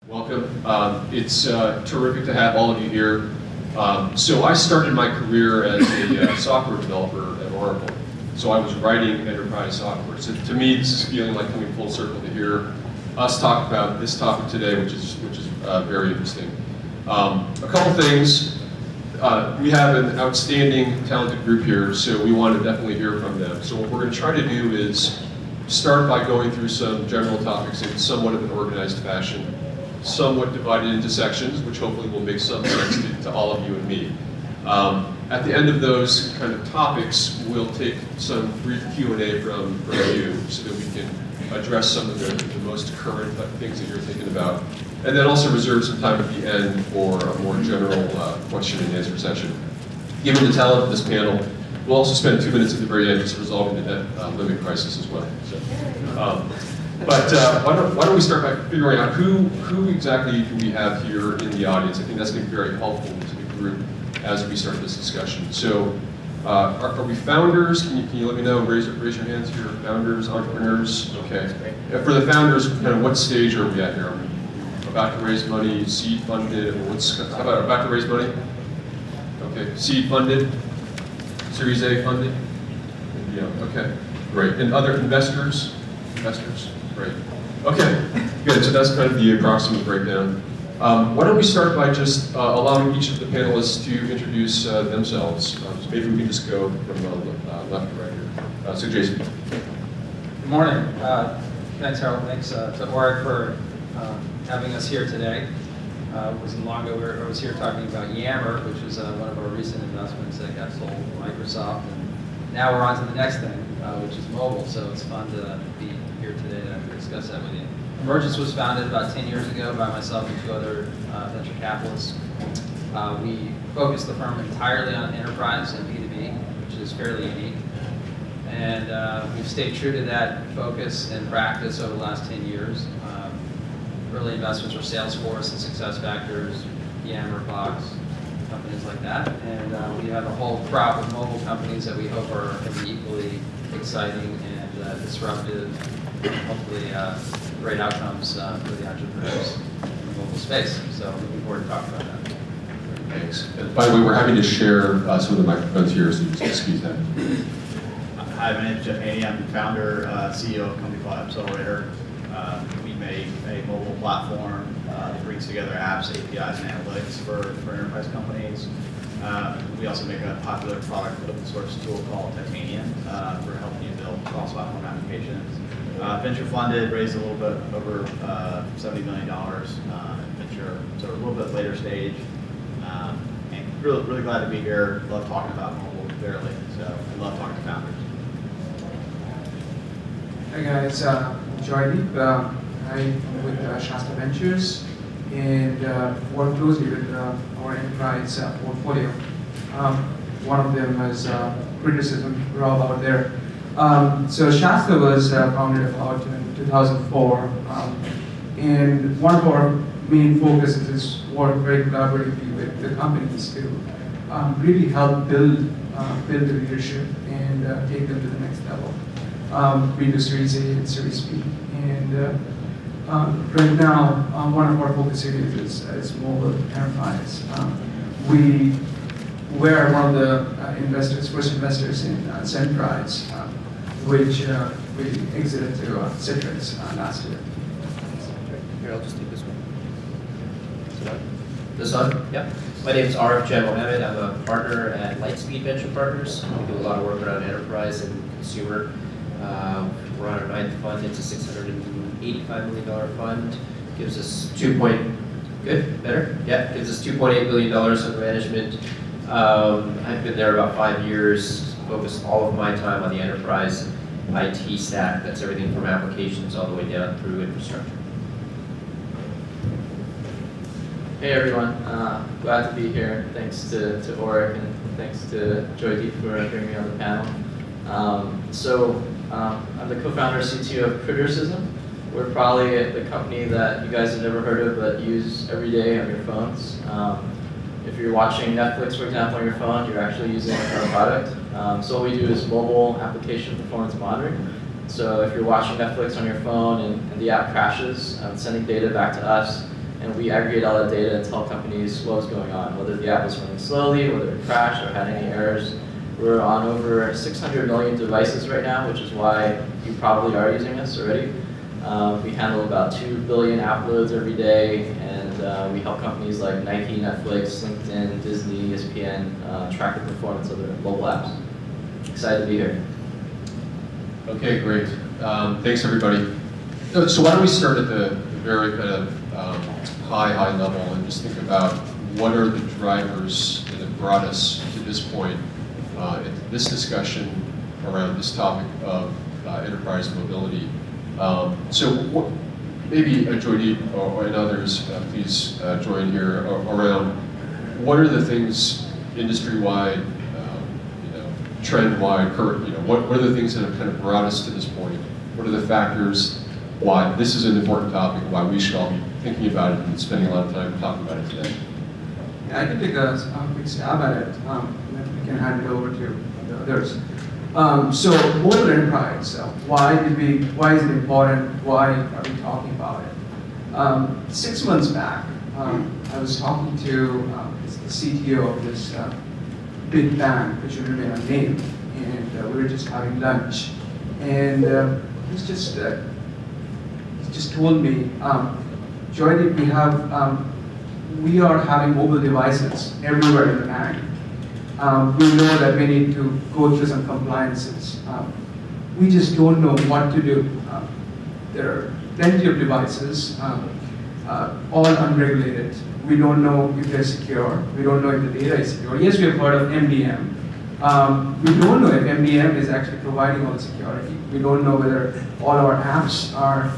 Welcome. It's terrific to have all of you here. So I started my career as a software developer at Oracle. So I was writing enterprise software. So to me, this is feeling like coming full circle to hear us talk about this topic today, which is very interesting. A couple things. We have an outstanding, talented group here, so we want to definitely hear from them. So what we're going to try to do is start by going through some general topics in somewhat of an organized fashion, somewhat divided into sections, which hopefully will make some sense to all of you and me. At the end of those kind of topics, we'll take some brief Q&A from you so that we can address some of the most current things that you're thinking about. And then also reserve some time at the end for a more general question and answer session. Given the talent of this panel, we'll also spend 2 minutes at the very end just resolving the debt limit crisis as well. So, why don't we start by figuring out who exactly do we have here in the audience? I think that's going to be very helpful to the group as we start this discussion. So, are we founders? Can you let me know? Raise your hands here. Founders, entrepreneurs. Okay. For the founders, kind of what stage are we at here? Are we about to raise money, seed funded, or how about about to raise money? Okay. Seed funded, Series A funded. Yeah. Okay. Great. And other investors? Investors. Great. Okay, good. So that's kind of the approximate breakdown. Why don't we start by just allowing each of the panelists to introduce themselves. Maybe we can just go from left to right here. So Jason. Good morning. Thanks, Harold. Thanks to Orrick for having us here today. It wasn't long ago I was here talking about Yammer, which is one of our recent investments that got sold to Microsoft. And now we're on to the next thing, which is mobile. So it's fun to be here today to discuss that with you. Emergence was founded about 10 years ago by myself and 2 other venture capitalists. We focused the firm entirely on enterprise and B2B, which is fairly unique. And we've stayed true to that focus and practice over the last 10 years. Early investments were Salesforce and SuccessFactors, Yammer, Box, companies like that. And we have a whole crop of mobile companies that we hope are going to be equally exciting and disruptive, and hopefully great outcomes for the entrepreneurs in the mobile space. So looking forward to talking about that. Thanks. And by the way, we're happy to share some of the microphones here, so you just excuse that. Hi, my name is Haynie. I'm the founder, CEO of a company called Appcelerator. We make a mobile platform that brings together apps, APIs, and analytics for enterprise companies. We also make a popular product open source tool called Titanium for helping you build cross-platform applications. Venture funded, raised a little bit over $70 million in venture, so a little bit later stage. And really glad to be here. Love talking about mobile fairly, so I love talking to founders. Hi guys, Joydeep. I'm with Shasta Ventures and work closely with our enterprise portfolio. One of them is Crittercism, Rob out there. So Shasta was founded about in 2004, and one of our main focuses is work very collaboratively with the companies to really help build the leadership and take them to the next level. We do Series A and Series B, and right now one of our focus areas is mobile enterprise. We were one of the first investors in Zenprise, which we exited to Citrix last year. Here, I'll just take this one. This on? Yeah. My name is Arif Janmohamed. I'm a partner at Lightspeed Venture Partners. We do a lot of work around enterprise and consumer. We're on our 9th fund. It's a $685 million fund. Gives us Gives us $2.8 billion under management. I've been there about 5 years. Focused all of my time on the enterprise IT stack. That's everything from applications all the way down through infrastructure. Hey everyone, glad to be here. Thanks to Orrick and thanks to Joydeep for having me on the panel. I'm the co-founder and CTO of Crittercism. We're probably the company that you guys have never heard of but use every day on your phones. If you're watching Netflix, for example, on your phone, you're actually using our product. So what we do is mobile application performance monitoring. So if you're watching Netflix on your phone and the app crashes, sending data back to us, and we aggregate all that data and tell companies what's going on, whether the app is running slowly, whether it crashed or had any errors. We're on over 600 million devices right now, which is why you probably are using us already. We handle about 2 billion app loads every day, and we help companies like Nike, Netflix, LinkedIn, Disney, ESPN track the performance of their mobile apps. Excited to be here. Okay, great. Thanks, everybody. So why don't we start at the very kind of high level and just think about what are the drivers that have brought us to this point into this discussion around this topic of enterprise mobility. So maybe Joydeep and others, please join here around what are the things industry-wide, trend-wide, what are the things that have kind of brought us to this point? What are the factors why this is an important topic, why we should all be thinking about it and spending a lot of time talking about it today? Yeah, I can take a quick stab at it, and then we can hand it over to the others. So mobile enterprise, why is it important? Why are we talking about it? 6 months back, I was talking to the CTO of this big bank, which will remain unnamed, and we were just having lunch, and he just told me, Joydeep, we are having mobile devices everywhere in the bank. We know that we need to go through some compliances. We just don't know what to do. There are plenty of devices, all unregulated. We don't know if they're secure. We don't know if the data is secure. Yes, we have heard of MDM. We don't know if MDM is actually providing all the security. We don't know whether all our apps are,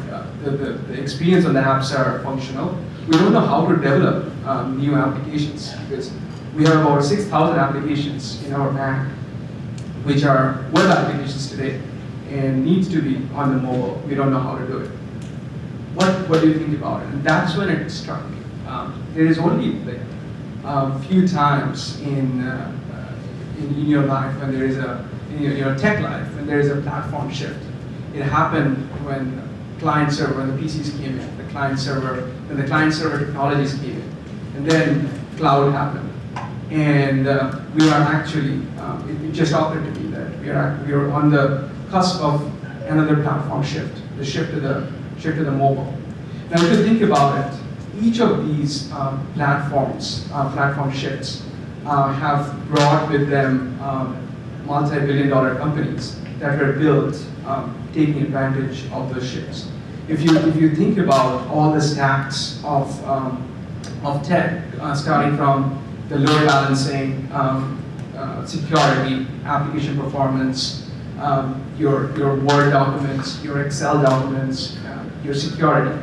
the experience on the apps are functional. We don't know how to develop new applications, because we have about 6,000 applications in our bank, which are web applications today, and needs to be on the mobile. We don't know how to do it. What do you think about it? And that's when it struck me. There is only like a few times in your life when there is in your tech life, when there is a platform shift. It happened when client server, when the PCs came in, when the client server technologies came in, and then cloud happened. And we are actually, it just occurred to me that we are on the cusp of another platform shift, the shift to the mobile. Now, if you think about it, each of these platform shifts have brought with them multi-billion-dollar companies that were built taking advantage of those shifts. If you think about all the stacks of tech, starting from the load balancing, security, application performance, your Word documents, your Excel documents, your security,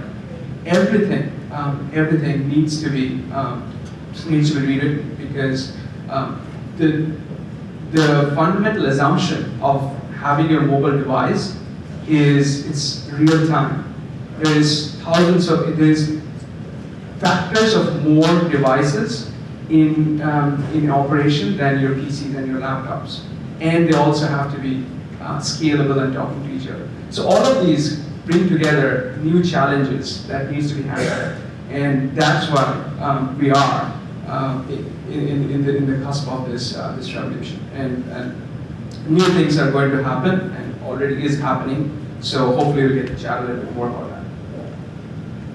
everything needs to be rewritten, because the fundamental assumption of having your mobile device is it's real time. There's factors of more devices in operation than your PCs and your laptops, and they also have to be scalable and talking to each other. So all of these bring together new challenges that needs to be handled, and that's why we are in the cusp of this revolution. And new things are going to happen, and already is happening. So hopefully we'll get to chat a little bit more about that.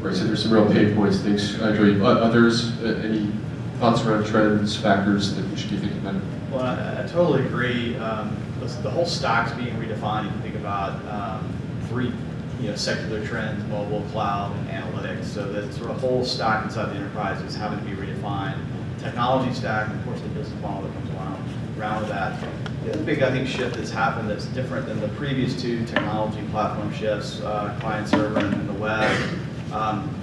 Right, so there's some real pain points. Thanks, Joydeep. Others, any thoughts around trends, factors that we should be thinking about? Well, I totally agree. The whole stack's being redefined. You can think about three secular trends: mobile, cloud, and analytics. So the sort of whole stack inside the enterprise is having to be redefined. Technology stack, and of course the business model that comes around with that. The other big, I think, shift that's happened that's different than the previous two technology platform shifts, client server and the web,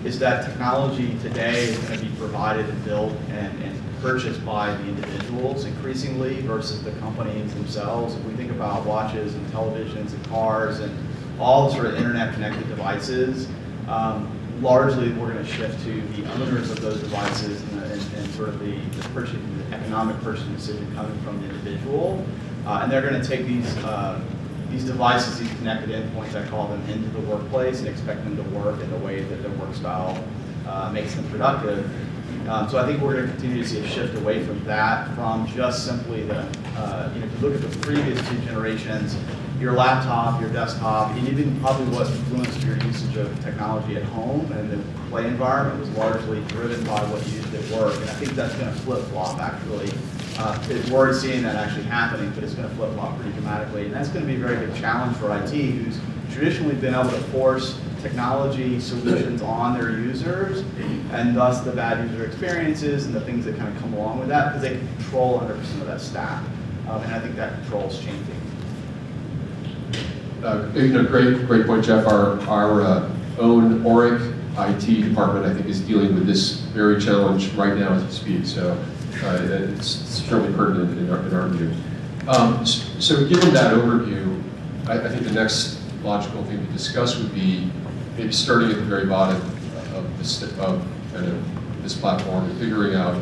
is that technology today is going to be provided and built and purchased by the individuals increasingly versus the companies themselves. If we think about watches and televisions and cars and all the sort of internet-connected devices, largely we're going to shift to the owners of those devices and sort of the economic purchase decision coming from the individual. And they're going to take these devices, these connected endpoints, I call them, into the workplace and expect them to work in the way that their work style makes them productive. So I think we're going to continue to see a shift away from that, from just simply the, if you look at the previous two generations, your laptop, your desktop, and even probably what influenced your usage of technology at home and the play environment was largely driven by what you used at work. And I think that's going to flip-flop, actually. We're already seeing that actually happening, but it's going to flip-flop pretty dramatically. And that's going to be a very big challenge for IT, who's traditionally been able to force technology solutions on their users, and thus the bad user experiences and the things that kind of come along with that, because they can control 100% of that stack. And I think that control is changing. Great point, Jeff. Our own Orrick IT department, I think, is dealing with this very challenge right now as we speak. So it's certainly pertinent in our view. So given that overview, I think the next logical thing to discuss would be maybe starting at the very bottom of this platform and figuring out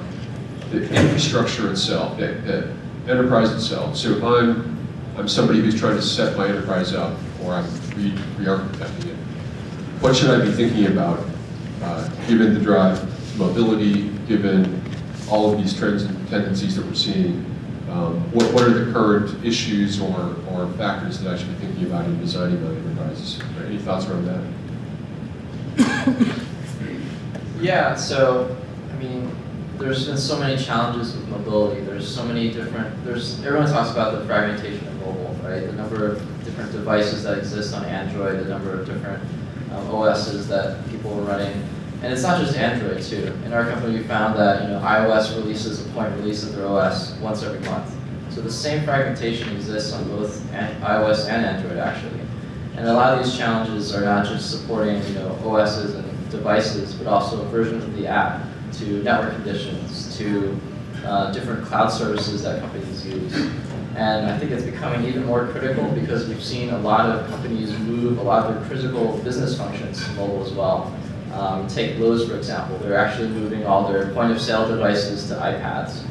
the infrastructure itself, the enterprise itself. So if I'm somebody who's trying to set my enterprise up, or I'm re-architecting it, what should I be thinking about, given the drive to mobility, given all of these trends and tendencies that we're seeing? What are the current issues or factors that I should be thinking about in designing my enterprises? Any thoughts around that? Yeah, so, I mean, there's been so many challenges with mobility. There's so many different, everyone talks about the fragmentation of mobile, right? The number of different devices that exist on Android, the number of different OSs that people are running. And it's not just Android too. In our company, we found that iOS releases a point release of their OS once every month. So the same fragmentation exists on both iOS and Android actually. And a lot of these challenges are not just supporting OSs and devices, but also versions of the app, to network conditions, to different cloud services that companies use. And I think it's becoming even more critical because we've seen a lot of companies move a lot of their critical business functions to mobile as well. Take Lowe's, for example. They're actually moving all their point-of-sale devices to iPads.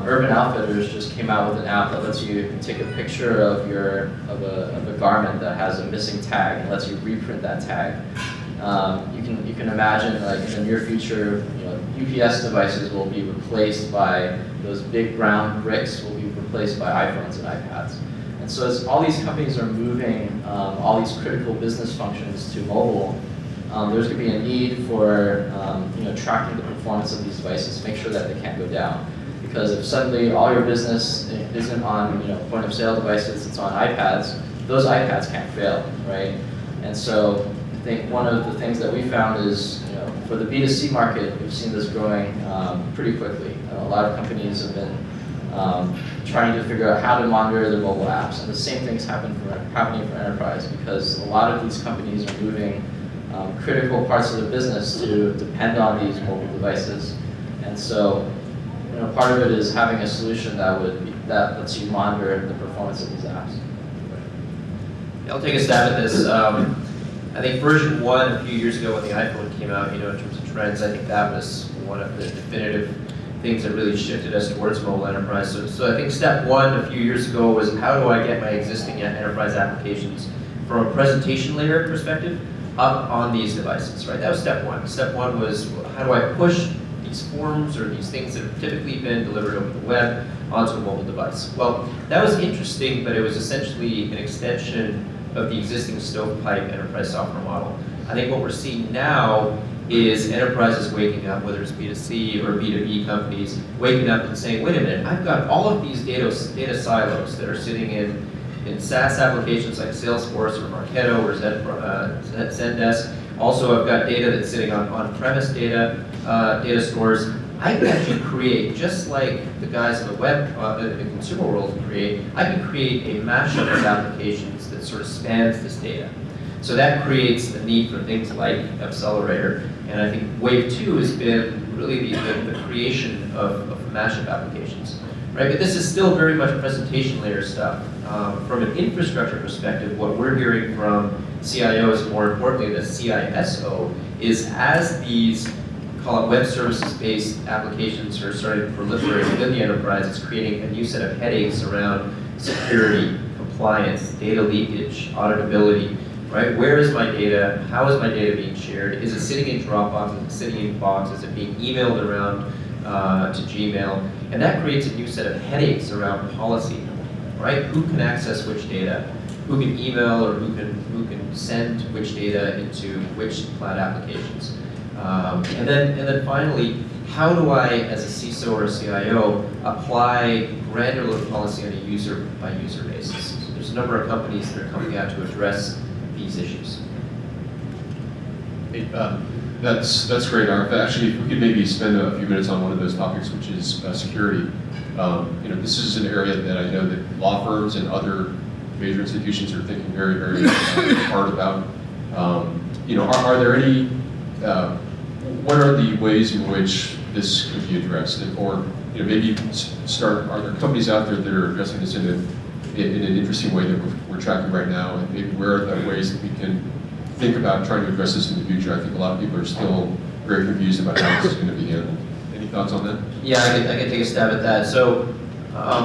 Urban Outfitters just came out with an app that lets you take a picture of a garment that has a missing tag and lets you reprint that tag. You can imagine, like, in the near future, UPS devices will be replaced by those big brown bricks will be replaced by iPhones and iPads. And so as all these companies are moving all these critical business functions to mobile, there's going to be a need for tracking the performance of these devices, make sure that they can't go down. Because if suddenly all your business isn't on point-of-sale devices, it's on iPads, those iPads can't fail, right? And so I think one of the things that we found is, for the B2C market, we've seen this growing pretty quickly. A lot of companies have been trying to figure out how to monitor their mobile apps, and the same thing's happening for enterprise, because a lot of these companies are moving critical parts of their business to depend on these mobile devices. And so, part of it is having a solution that lets you monitor the performance of these apps. Yeah, I'll take a stab at this. I think version 1 a few years ago when the iPhone came out, in terms of trends, I think that was one of the definitive things that really shifted us towards mobile enterprise. So I think step 1 a few years ago was, how do I get my existing enterprise applications from a presentation layer perspective up on these devices, right? That was step 1. Step 1 was, how do I push these forms or these things that have typically been delivered over the web onto a mobile device? Well, that was interesting, but it was essentially an extension of the existing stovepipe enterprise software model. I think what we're seeing now is enterprises waking up, whether it's B2C or B2B companies, waking up and saying, wait a minute, I've got all of these data silos that are sitting in SaaS applications like Salesforce or Marketo or Zendesk. Also, I've got data that's sitting on-premise data stores. I can actually create, just like the guys in the web, the consumer world create, I can create a mashup of applications that sort of spans this data. So that creates the need for things like Appcelerator. And I think wave 2 has been really the creation of mashup applications. Right? But this is still very much presentation layer stuff. From an infrastructure perspective, what we're hearing from CIOs, more importantly the CISO, is as these, call it web services-based applications are starting to proliferate within the enterprise, it's creating a new set of headaches around security, compliance, data leakage, auditability. right? Where is my data? How is my data being shared? Is it sitting in Dropbox? Is it sitting in Box? Is it being emailed around to Gmail? And that creates a new set of headaches around policy, right? Who can access which data? Who can email or who can send which data into which cloud applications? And then finally, how do I, as a CISO or a CIO, apply granular policy on a user-by-user basis? So there's a number of companies that are coming out to address these issues. Hey, that's great, Arif. Actually, if we could maybe spend a few minutes on one of those topics, which is security. This is an area that I know that law firms and other major institutions are thinking very, very hard about. Are there any? What are the ways in which this could be addressed? Or maybe you can start. Are there companies out there that are addressing this in an interesting way that we're tracking right now? And maybe where are the ways that we can think about trying to address this in the future? I think a lot of people are still very confused about how this is going to be handled. Any thoughts on that? Yeah, I can take a stab at that. So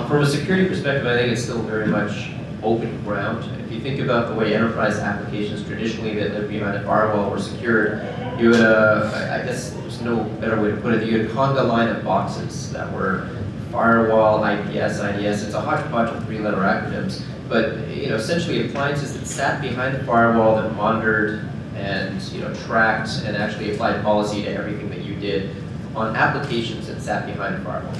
from a security perspective, I think it's still very much open ground. If you think about the way enterprise applications traditionally that live behind a firewall were secured, you would, I guess there's no better way to put it, you had a conga line of boxes that were firewall, IPS, IDS. It's a hodgepodge of three-letter acronyms, but essentially appliances that sat behind the firewall that monitored and tracked and actually applied policy to everything that you did on applications that sat behind the firewall.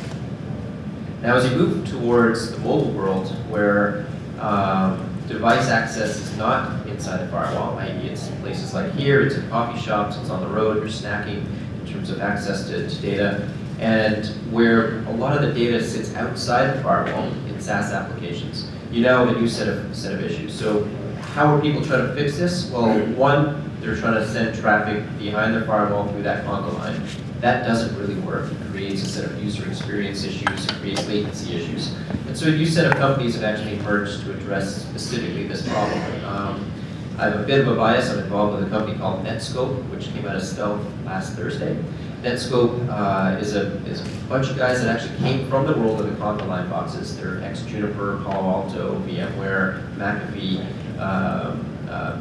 Now, as you move towards the mobile world, where device access is not inside the firewall, i.e. it's in places like here, it's in coffee shops, it's on the road, you're snacking in terms of access to data, and where a lot of the data sits outside the firewall in SaaS applications, you now have a new set of issues. So how are people trying to fix this? Well, one, they're trying to send traffic behind the firewall through that conga line. That doesn't really work. It creates a set of user experience issues, it creates latency issues. And so a new set of companies have actually emerged to address specifically this problem. I have a bit of a bias. I'm involved with a company called Netscope, which came out of stealth last Thursday. Netscope is a bunch of guys that actually came from the world of the conga line boxes. They're ex-Juniper, Palo Alto, VMware, McAfee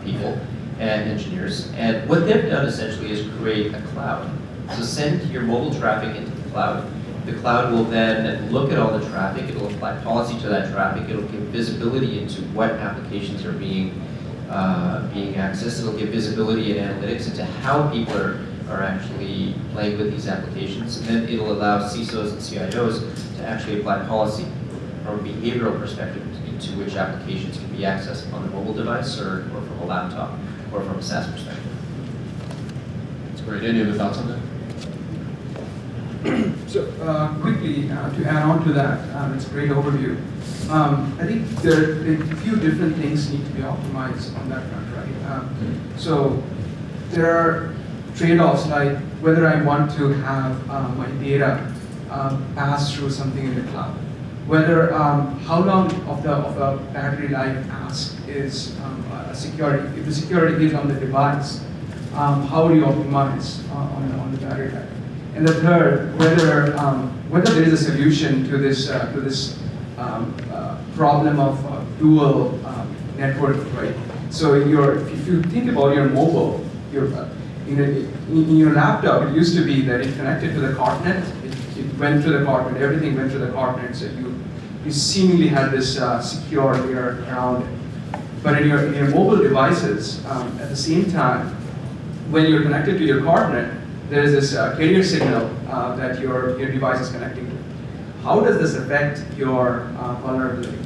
people and engineers. And what they've done essentially is create a cloud. So send your mobile traffic into the cloud. The cloud will then look at all the traffic, it'll apply policy to that traffic, it'll give visibility into what applications are being accessed, it'll give visibility and analytics into how people are actually playing with these applications, and then it'll allow CISOs and CIOs to actually apply policy from a behavioral perspective into which applications can be accessed on the mobile device or from a laptop or from a SaaS perspective. That's great. Any other thoughts on that? So quickly, to add on to that, it's a great overview. I think there are a few different things need to be optimized on that front, right? So there are trade-offs like whether I want to have my data pass through something in the cloud, whether how long of a battery life ask is security. If the security is on the device, how do you optimize on the battery life? And the third, whether there is a solution to this problem of dual networking, right? So if you think about your mobile, in your laptop, it used to be that it connected to the CartNet, it went through the CartNet, everything went through the CartNet, so you seemingly had this secure layer around it. But in your mobile devices, at the same time, when you're connected to your CartNet, there is this carrier signal that your device is connecting to. How does this affect your vulnerability?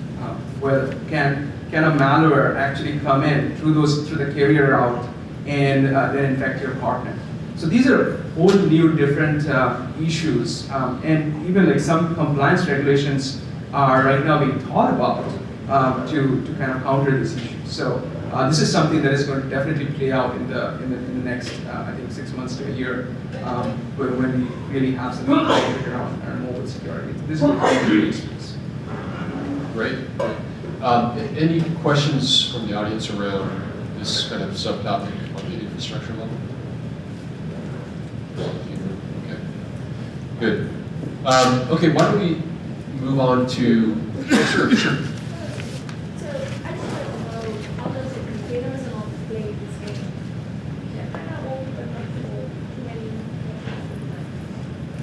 Well, can a malware actually come in through the carrier route and then infect your CartNet? So these are whole new different issues, and even like some compliance regulations are right now being thought about to kind of counter these issues. So this is something that is going to definitely play out in the next I think 6 months to a year when we really have something to figure out on our mobile security. This will be a experience. Great. Any questions from the audience around this kind of subtopic on the infrastructure level? Okay. Good. Okay, why don't we move on to sure. So I just want to know all those containers and all the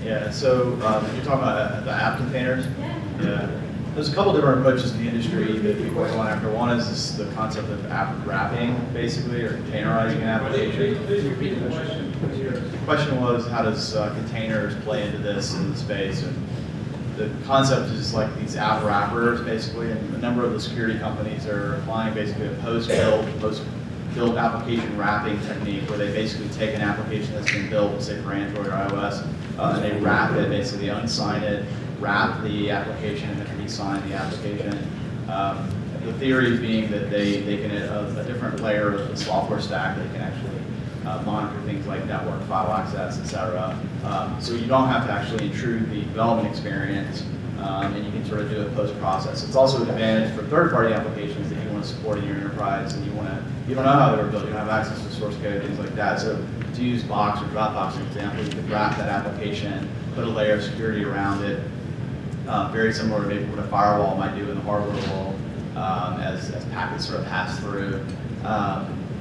Yeah, so you're talking about the app containers? Yeah. There's a couple different approaches in the industry that people are going after. One is this, the concept of app wrapping, basically, or containerizing an application. The question was, how does containers play into this in the space? And the concept is like these app wrappers, basically, and a number of the security companies are applying basically a post-build application wrapping technique, where they basically take an application that's been built, say for Android or iOS, and they wrap it, basically unsign it, wrap the application, and then re-sign the application. The theory being that they can, a different layer of the software stack, they can actually monitor things like network, file access, etc. So you don't have to actually intrude the development experience, and you can sort of do it post-process. It's also an advantage for third-party applications that you want to support in your enterprise, and you don't know how they were built, you don't have access to source code, things like that. So to use Box or Dropbox, for example, you could wrap that application, put a layer of security around it, very similar to maybe what a firewall might do in the hardware world, as packets sort of pass through.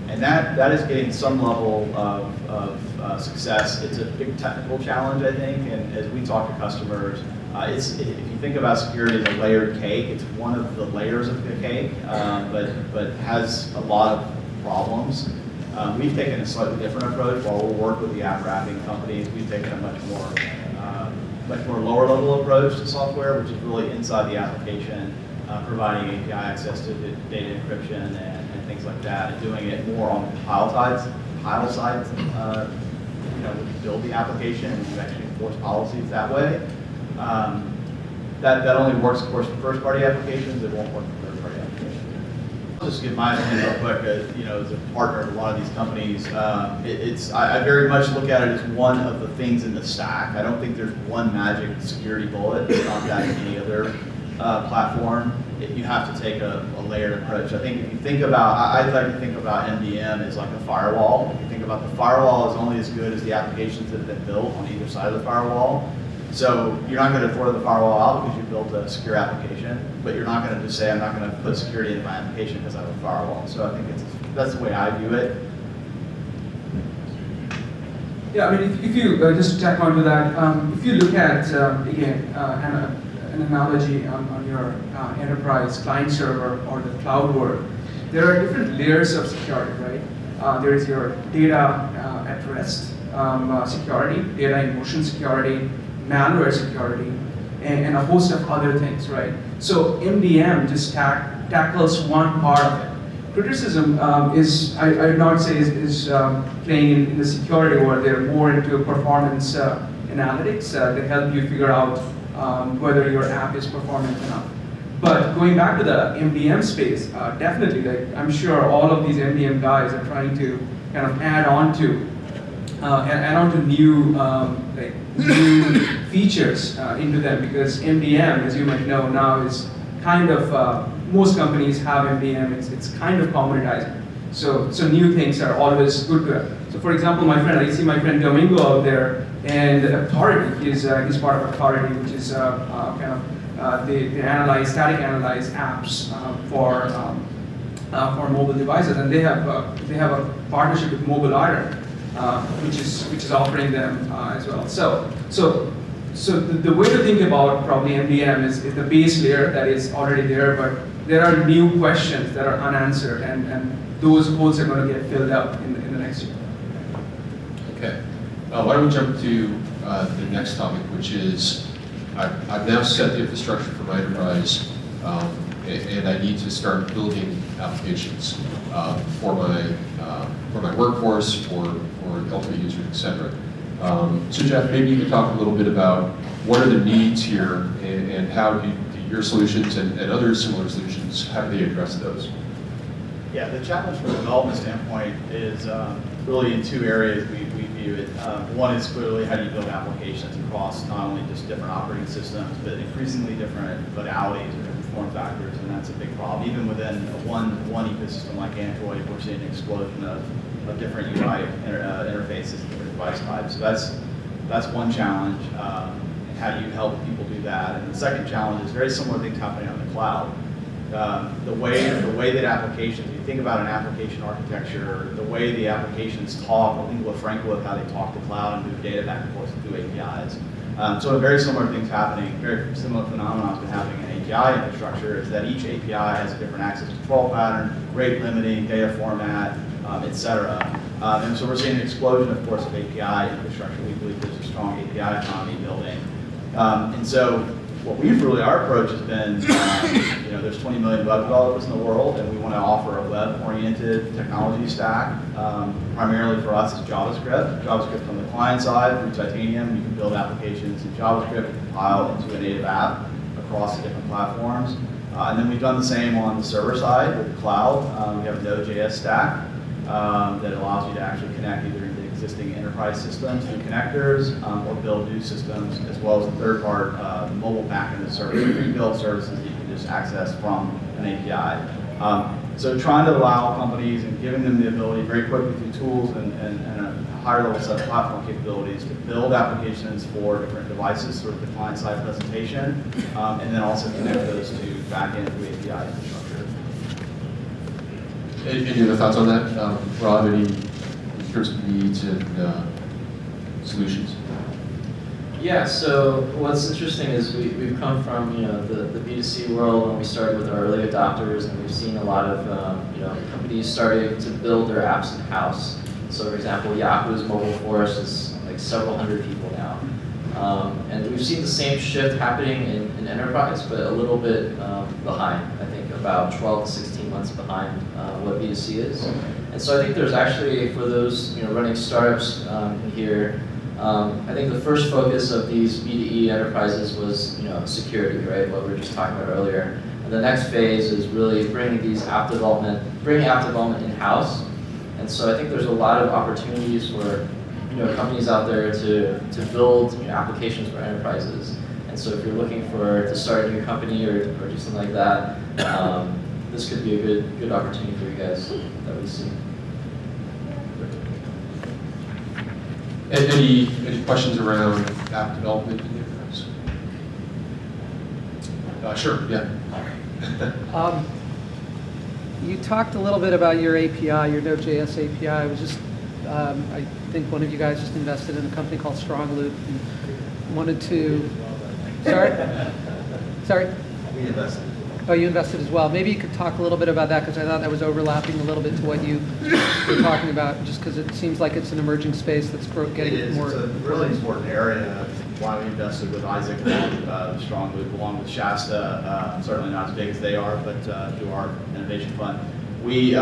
And that is getting some level of success. It's a big technical challenge, I think, and as we talk to customers, if you think about security as a layered cake, it's one of the layers of the cake, but has a lot of problems. We've taken a slightly different approach. While we'll work with the app wrapping companies, we've taken a much more lower level approach to software, which is really inside the application, providing API access to the data encryption and things like that, and doing it more on the pile side. We build the application and you actually enforce policies that way. That only works, of course, for first-party applications. It won't work for third-party applications. I'll just give my opinion real quick. As a partner of a lot of these companies, I very much look at it as one of the things in the stack. I don't think there's one magic security bullet. It's not that in any other platform. You have to take a layered approach. I think if you think about, I like to think about MDM as like a firewall. If you think about the firewall is only as good as the applications that have been built on either side of the firewall. So you're not going to throw the firewall out because you built a secure application, but you're not going to just say, I'm not going to put security into my application because I have a firewall. So I think that's the way I view it. Yeah, I mean, if you just tack onto that, if you look at, again, an analogy on your enterprise client server or the cloud world, there are different layers of security, right? There is your data at rest security, data in motion security, malware security, and a host of other things, right? So MDM just tackles one part of it. Crittercism is, I would not say, is playing in the security world. They're more into performance analytics that help you figure out whether your app is performant enough. But going back to the MDM space, definitely, like, I'm sure all of these MDM guys are trying to kind of add on to new features into them, because MDM, as you might know now, is kind of, most companies have MDM, it's kind of commoditizing. So new things are always good to have. So for example, I see my friend Domingo out there, and Authority, he's part of Authority, which is they static analyze apps for mobile devices, and they have a partnership with Mobile Iron, which is offering them as well. So the way to think about probably MDM is the base layer that is already there, but there are new questions that are unanswered, and those holes are going to get filled up in the next year. Okay. Why don't we jump to the next topic, which is I've now set the infrastructure for my enterprise, and I need to start building applications for my workforce, for ultimate users, etc. So Jeff, maybe you could talk a little bit about what are the needs here, and how do your solutions and other similar solutions, how do they address those? Yeah, the challenge from a development standpoint is really in two areas we view it. One is clearly how do you build applications across not only just different operating systems, but increasingly different modalities or different form factors, and that's a big problem. Even within one ecosystem like Android, we're seeing an explosion of different UI interfaces and different device types. So that's one challenge. And how do you help people do that? And the second challenge is very similar things happening on the cloud. The way that applications, if you think about an application architecture, the way the applications talk, the lingua franca of how they talk to cloud and move data back and forth through APIs, So a very similar things happening, very similar phenomenon has been happening in API infrastructure, is that each API has a different access control pattern, rate limiting, data format, et cetera. And so we're seeing an explosion, of course, of API infrastructure. We believe there's a strong API economy building. And so what we've really, our approach has been, there's 20 million web developers in the world, and we want to offer a web-oriented technology stack. Primarily for us is JavaScript. JavaScript on the client side, through Titanium, you can build applications in JavaScript and compile into a native app across the different platforms. And then we've done the same on the server side with the cloud. We have a Node.js stack that allows you to actually connect either into existing enterprise systems through connectors or build new systems, as well as the third part, mobile backend service, pre-built services that you can just access from an API. So trying to allow companies and giving them the ability very quickly through tools and a higher level set of platform capabilities to build applications for different devices through the client-side presentation, and then also connect those to back-end API infrastructure. Any other thoughts on that? Rob, any in terms of needs and solutions? Yeah, so what's interesting is we've come from the B2C world when we started with our early adopters, and we've seen a lot of companies starting to build their apps in-house. So for example, Yahoo's mobile force is like several hundred people now. And we've seen the same shift happening in enterprise, but a little bit behind. I think about 12 to 16 months behind what B2C is. And so I think there's actually, for those running startups in here, I think the first focus of these B2E enterprises was security, right? What we were just talking about earlier. And the next phase is really bringing app development in-house. And so I think there's a lot of opportunities for companies out there to build applications for enterprises. And so if you're looking to start a new company or do something like that, this could be a good opportunity for you guys that we see. And any questions around app development in the enterprise? Sure, yeah. You talked a little bit about your API, your Node.js API. I was just, I think one of you guys just invested in a company called StrongLoop and wanted to, sorry? We invested. Oh, you invested as well. Maybe you could talk a little bit about that, because I thought that was overlapping a little bit to what you were talking about, just because it seems like it's an emerging space that's getting more. It's a really important area. Why we invested with Isaac along StrongLoop, along with Shasta, certainly not as big as they are, but through our innovation fund. We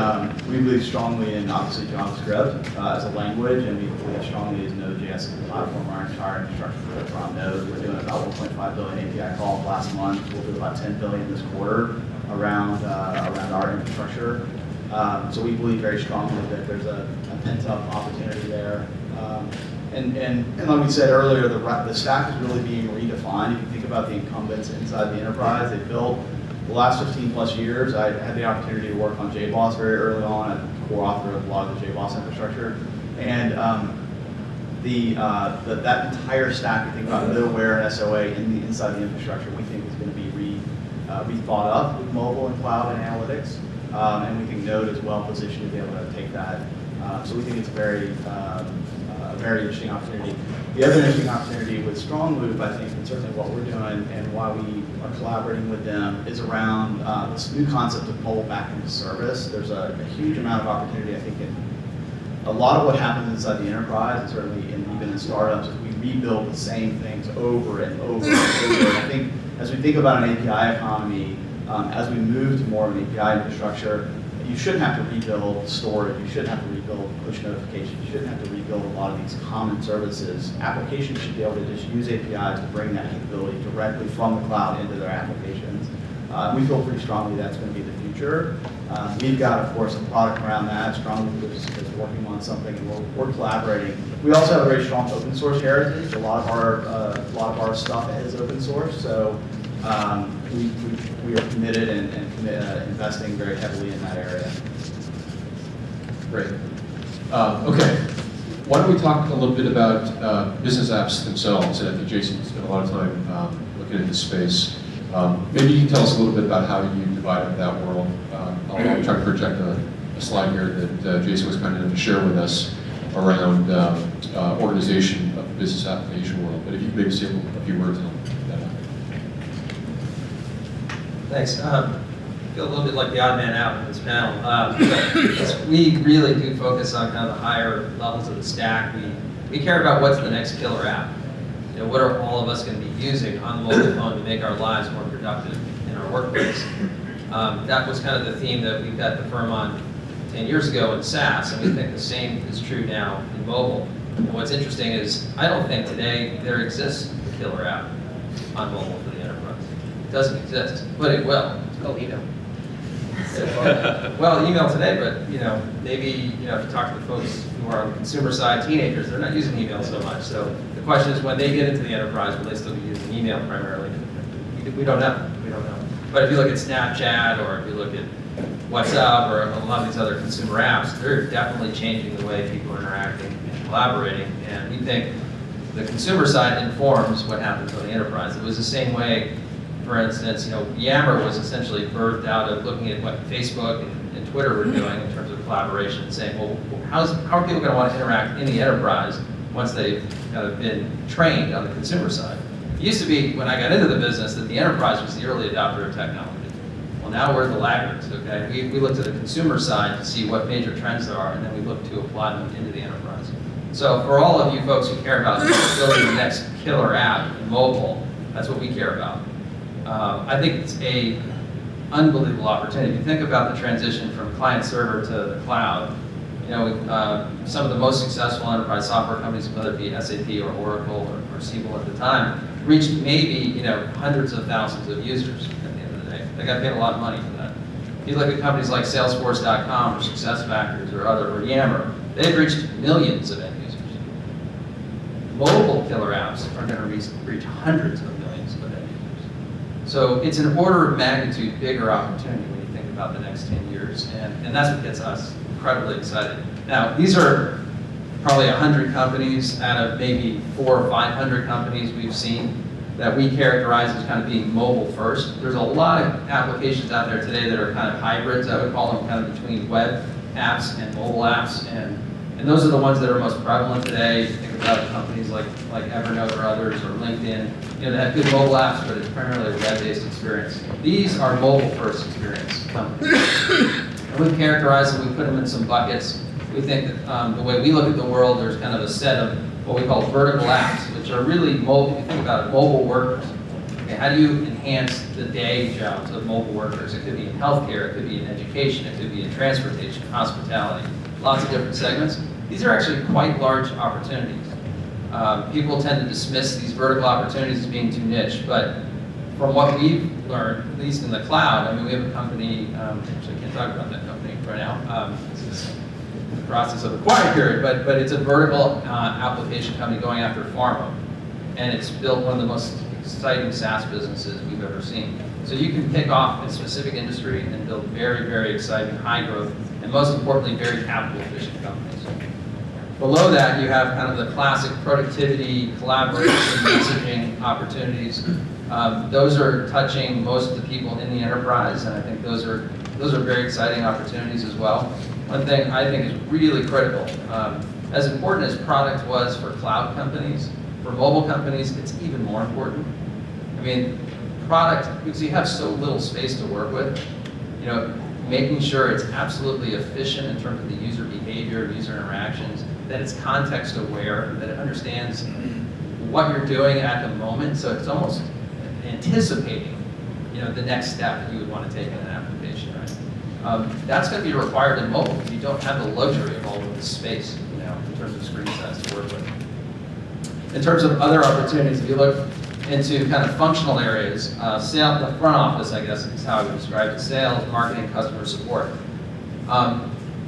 believe strongly in, obviously, JavaScript as a language, and we believe strongly as Node.js as a platform. Our entire infrastructure is around Node. We're doing about 1.5 billion API calls last month. We'll do about 10 billion this quarter around our infrastructure. So we believe very strongly that there's a pent-up opportunity there. And like we said earlier, the stack is really being redefined. If you think about the incumbents inside the enterprise, they built the last 15 plus years. I had the opportunity to work on JBoss very early on. I'm a co-author of a lot of the JBoss infrastructure. And that entire stack, you think about middleware and SOA inside the infrastructure, we think is going to be rethought up with mobile and cloud and analytics. And we think Node is well positioned to be able to take that. So we think it's a very interesting opportunity. The other interesting opportunity with StrongLoop, I think, and certainly what we're doing and why we are collaborating with them, is around this new concept of mobile backend service. There's a huge amount of opportunity, I think, in a lot of what happens inside the enterprise, and certainly even in startups, is we rebuild the same things over and over and over. And I think as we think about an API economy, as we move to more of an API infrastructure, you shouldn't have to rebuild storage, you shouldn't have to rebuild push notifications, you shouldn't have to rebuild a lot of these common services. Applications should be able to just use APIs to bring that capability directly from the cloud into their applications. We feel pretty strongly that's going to be the future. We've got, of course, a product around that. StrongLoop is working on something, and we're collaborating. We also have a very strong open source heritage. A lot of our stuff is open source, so we are committed and investing very heavily in that area. Great. Okay. Why don't we talk a little bit about business apps themselves? And I think Jason spent a lot of time looking at this space. Maybe you can tell us a little bit about how you divide up that world. I'll try to project a slide here that Jason was kind enough to share with us around organization of business application world. But if you could maybe say a few words on that. Thanks. I feel a little bit like the odd man out in this panel. But we really do focus on kind of the higher levels of the stack. We care about what's the next killer app. You know, what are all of us going to be using on the mobile phone to make our lives more productive in our workplace? That was kind of the theme that we got the firm on 10 years ago in SaaS, and we think the same is true now in mobile. And what's interesting is I don't think today there exists a killer app on mobile for the enterprise. It doesn't exist, but it will. It's called email. Well, email today, but maybe if you talk to the folks who are on the consumer side, teenagers, they're not using email so much. So the question is, when they get into the enterprise, will they still be using email primarily? We don't know. We don't know. But if you look at Snapchat, or if you look at WhatsApp, or a lot of these other consumer apps, they're definitely changing the way people are interacting and collaborating. And we think the consumer side informs what happens on the enterprise. It was the same way. For instance, Yammer was essentially birthed out of looking at what Facebook and Twitter were doing in terms of collaboration, and saying, well, how are people going to want to interact in the enterprise once they've been trained on the consumer side? It used to be, when I got into the business, that the enterprise was the early adopter of technology. Well, now we're the laggards, okay? We looked at the consumer side to see what major trends there are, and then we look to apply them into the enterprise. So for all of you folks who care about building the next killer app in mobile, that's what we care about. I think it's a unbelievable opportunity. If you think about the transition from client server to the cloud, some of the most successful enterprise software companies, whether it be SAP or Oracle or Siebel at the time, reached maybe hundreds of thousands of users at the end of the day. They got paid a lot of money for that. If you look at companies like Salesforce.com or SuccessFactors or Yammer, they've reached millions of end users. Mobile killer apps are going to reach hundreds of millions of end users. So it's an order of magnitude bigger opportunity when you think about the next 10 years, and that's what gets us incredibly excited. Now, these are probably 100 companies out of maybe 400 or 500 companies we've seen that we characterize as kind of being mobile first. There's a lot of applications out there today that are kind of hybrids. I would call them kind of between web apps and mobile apps, and those are the ones that are most prevalent today. Think about companies like Evernote or others, or LinkedIn, that have good mobile apps, but it's primarily a web-based experience. These are mobile-first experience companies. And we characterize them, we put them in some buckets. We think that the way we look at the world, there's kind of a set of what we call vertical apps, which are really mobile. If you think about it, mobile workers. Okay, how do you enhance the day jobs of mobile workers? It could be in healthcare, it could be in education, it could be in transportation, hospitality, lots of different segments. These are actually quite large opportunities. People tend to dismiss these vertical opportunities as being too niche, but from what we've learned, at least in the cloud, we have a company, actually I can't talk about that company right now. This is the process of a quiet period, but it's a vertical application company going after pharma. And it's built one of the most exciting SaaS businesses we've ever seen. So you can pick off a specific industry and build very, very exciting, high growth, and most importantly, very capital efficient companies. Below that, you have kind of the classic productivity, collaboration, messaging opportunities. Those are touching most of the people in the enterprise, and I think those are very exciting opportunities as well. One thing I think is really critical, as important as product was for cloud companies, for mobile companies, it's even more important. Product, because you have so little space to work with, making sure it's absolutely efficient in terms of the user behavior, user interactions, that it's context aware, that it understands what you're doing at the moment, so it's almost anticipating, the next step that you would want to take in an application, right? That's going to be required in mobile if you don't have the luxury of all of this space, in terms of screen size to work with. In terms of other opportunities, if you look into kind of functional areas, the front office, I guess, is how I would describe it: sales, marketing, customer support.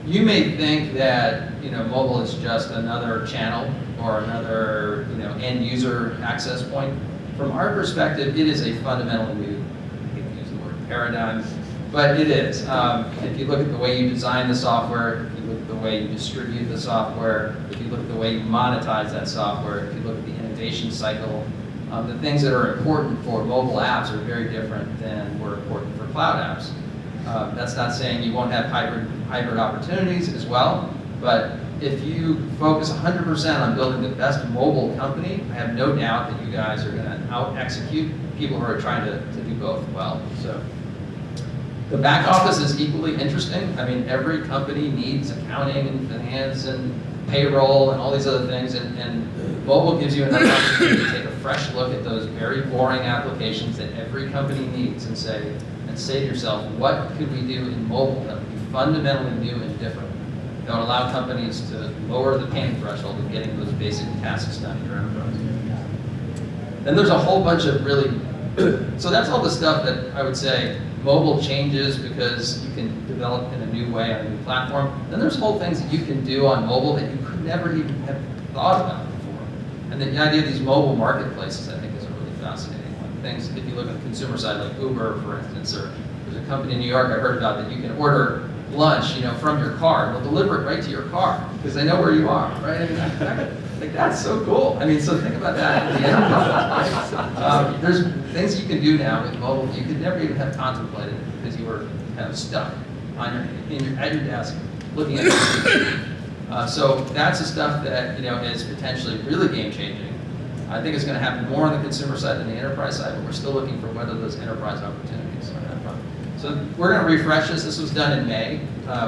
You may think that mobile is just another channel or another end user access point. From our perspective, it is a fundamentally new, I hate to use the word paradigm, but it is. If you look at the way you design the software, if you look at the way you distribute the software, if you look at the way you monetize that software, if you look at the innovation cycle, the things that are important for mobile apps are very different than were important for cloud apps. That's not saying you won't have hybrid opportunities as well, but if you focus 100% on building the best mobile company, I have no doubt that you guys are going to out-execute people who are trying to do both well. So the back office is equally interesting. I mean, every company needs accounting and finance and payroll and all these other things, and mobile gives you another opportunity to take a fresh look at those very boring applications that every company needs and say to yourself, what could we do in mobile that would be fundamentally new and different, that would allow companies to lower the pain threshold of getting those basic tasks done in your enterprise. Then there's a whole bunch of really, so that's all the stuff that I would say mobile changes because you can develop in a new way on a new platform. Then there's whole things that you can do on mobile that you could never even have thought about before. And the idea of these mobile marketplaces, I think, is a really fascinating one. Things, if you look at the consumer side, like Uber, for instance, or there's a company in New York I heard about that you can order lunch, from your car, and they'll deliver it right to your car because they know where you are, right? I mean, like that's so cool. I mean, so think about that in the enterprise. Right? There's things you can do now with mobile that you could never even have contemplated because you were kind of stuck on at your desk looking at it. So that's the stuff that is potentially really game changing. I think it's going to happen more on the consumer side than the enterprise side, but we're still looking for whether those enterprise opportunities are that front. So we're going to refresh this. This was done in May.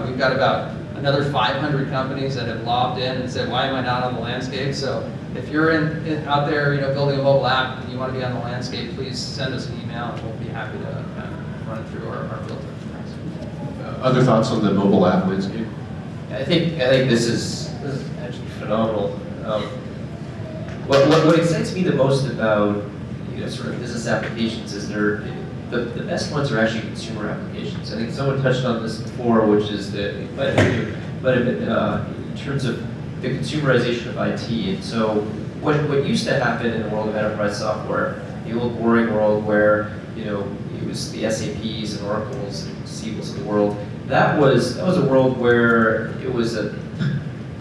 We've got about another 500 companies that have logged in and said, why am I not on the landscape? So if you're out there building a mobile app and you want to be on the landscape, please send us an email and we'll be happy to run it through our filter. Other thoughts on the mobile app landscape? I think this is actually phenomenal. What excites me the most about sort of business applications is the best ones are actually consumer applications. I think someone touched on this before, which is in terms of the consumerization of IT. And so what used to happen in the world of enterprise software, the old boring world where it was the SAPs and Oracles and Siebels of the world. That was a world where it was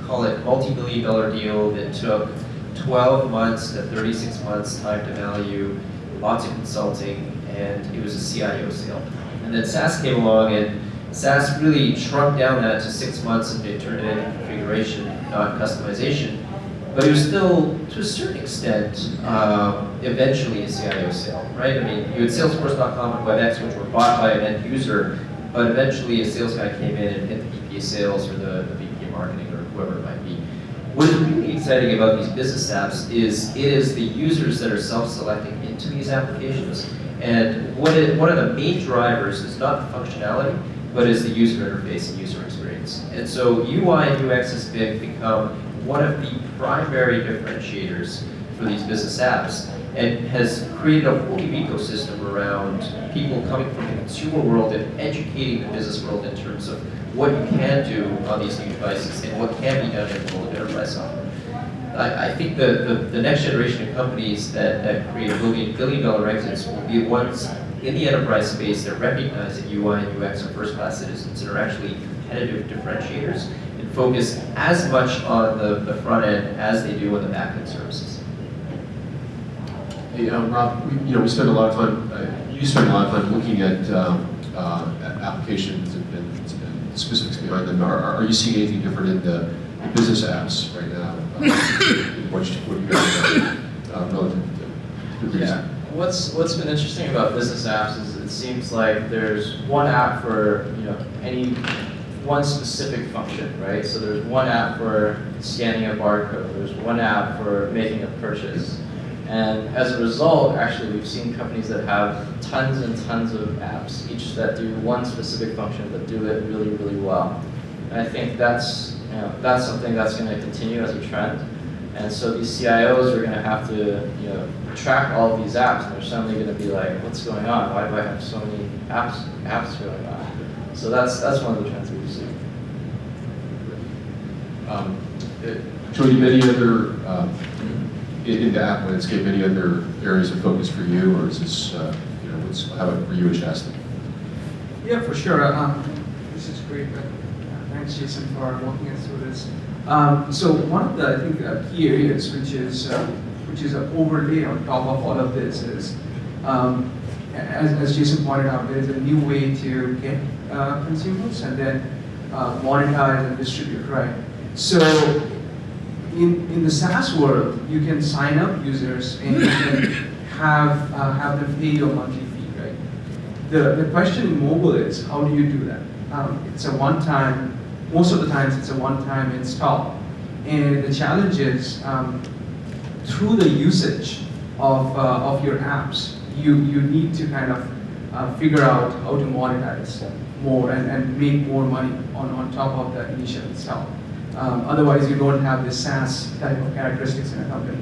call it multi-million-dollar deal that took 12 months to 36 months time to value, lots of consulting, and it was a CIO sale. And then SaaS came along, and SaaS really shrunk down that to 6 months, and they turned it into configuration, not customization. But it was still, to a certain extent, eventually a CIO sale, right? I mean, you had Salesforce.com and WebEx, which were bought by an end user, but eventually a sales guy came in and hit the VP of sales or the VP of marketing or whoever it might be. What is really exciting about these business apps is it is the users that are self-selecting into these applications. And one of the main drivers is not the functionality, but is the user interface and user experience. And so UI and UX has become one of the primary differentiators for these business apps and has created a whole new ecosystem around people coming from the consumer world and educating the business world in terms of what you can do on these new devices and what can be done in the world of enterprise software. I think the next generation of companies that create billion-dollar exits will be ones in the enterprise space that recognize that UI and UX are first-class citizens and are actually competitive differentiators and focus as much on the front end as they do on the back-end services. Hey, Rob, we spend a lot of time, you spend a lot of time looking at applications and specifics behind them. Are you seeing anything different in the business apps right now? What you guys relative to the Yeah. What's been interesting about business apps is it seems like there's one app for any one specific function, right? So there's one app for scanning a barcode. There's one app for making a purchase. And as a result, actually, we've seen companies that have tons and tons of apps, each that do one specific function, but do it really, really well. And I think that's something that's going to continue as a trend. And so these CIOs are going to have to, track all of these apps, and they're suddenly going to be like, "What's going on? Why do I have so many apps going on?" So that's one of the trends we've seen. Joydeep, any other in the app landscape, any other areas of focus for you, or is this, how about for you at Shasta? Yeah, for sure. This is great. Thanks, Jason, for walking us through this. So one of the, I think, key areas which is an overlay on top of all of this is, as Jason pointed out, there is a new way to get consumers and then monetize and distribute, right? So in the SaaS world, you can sign up users and you can have them pay you a monthly fee, right? The question in mobile is, how do you do that? It's a one-time, most of the times it's a one-time install. And the challenge is, through the usage of your apps, you need to kind of figure out how to monetize more and make more money on top of the initial install. Otherwise, you don't have this SaaS type of characteristics in a company.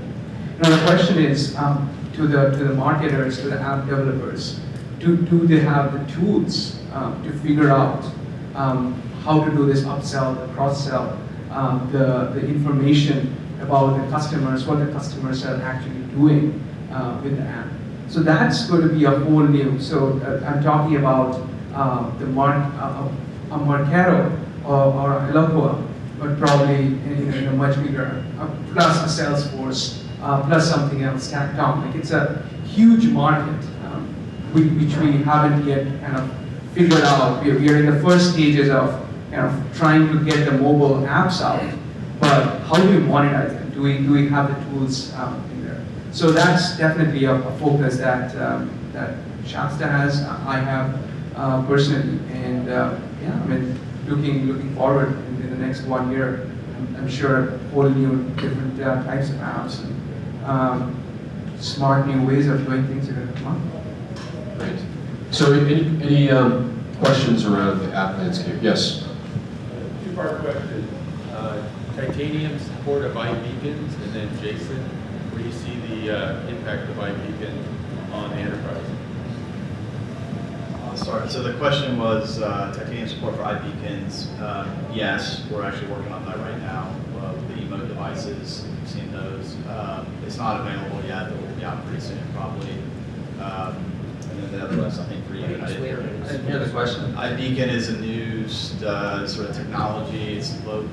Now the question is, to the marketers, to the app developers, do they have the tools to figure out how to do this upsell, the cross-sell, the information about the customers, what the customers are actually doing with the app. So that's going to be a whole new, so I'm talking about a Marketo or a Eloqua, but probably in a much bigger, plus a Salesforce, plus something else stacked on. Like it's a huge market, which we haven't yet kind of figured out. We are in the first stages of kind of trying to get the mobile apps out, but how do we monetize them? Do we have the tools in there? So that's definitely a focus that Shasta has, I have personally, and yeah, I mean, looking forward in the next 1 year, I'm sure whole new different types of apps and smart new ways of doing things are going to come up. Great. So any questions around the app landscape? Yes. Two-part question. Titanium support of iBeacons, and then Jason, where do you see the impact of iBeacon on the enterprise? I'll start. So the question was titanium support for iBeacons. Yes, we're actually working on that right now. The emote devices, you've seen those. It's not available yet, but we'll be out pretty soon probably. And then the other one's, I think, for you. I didn't hear the question. iBeacon is a new sort of technology. It's low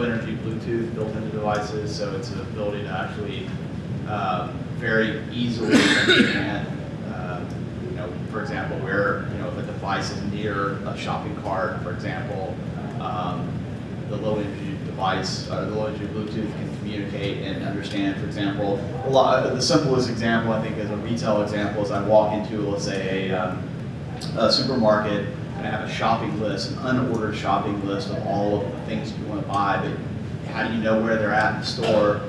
energy Bluetooth built into devices, so it's an ability to actually very easily understand. For example, where if a device is near a shopping cart, for example, the low energy device, the low energy Bluetooth can communicate and understand. For example, the simplest example I think is a retail example is I walk into, let's say, a supermarket and I have a shopping list, an unordered shopping list of all of the things you want to buy, but how do you know where they're at in the store?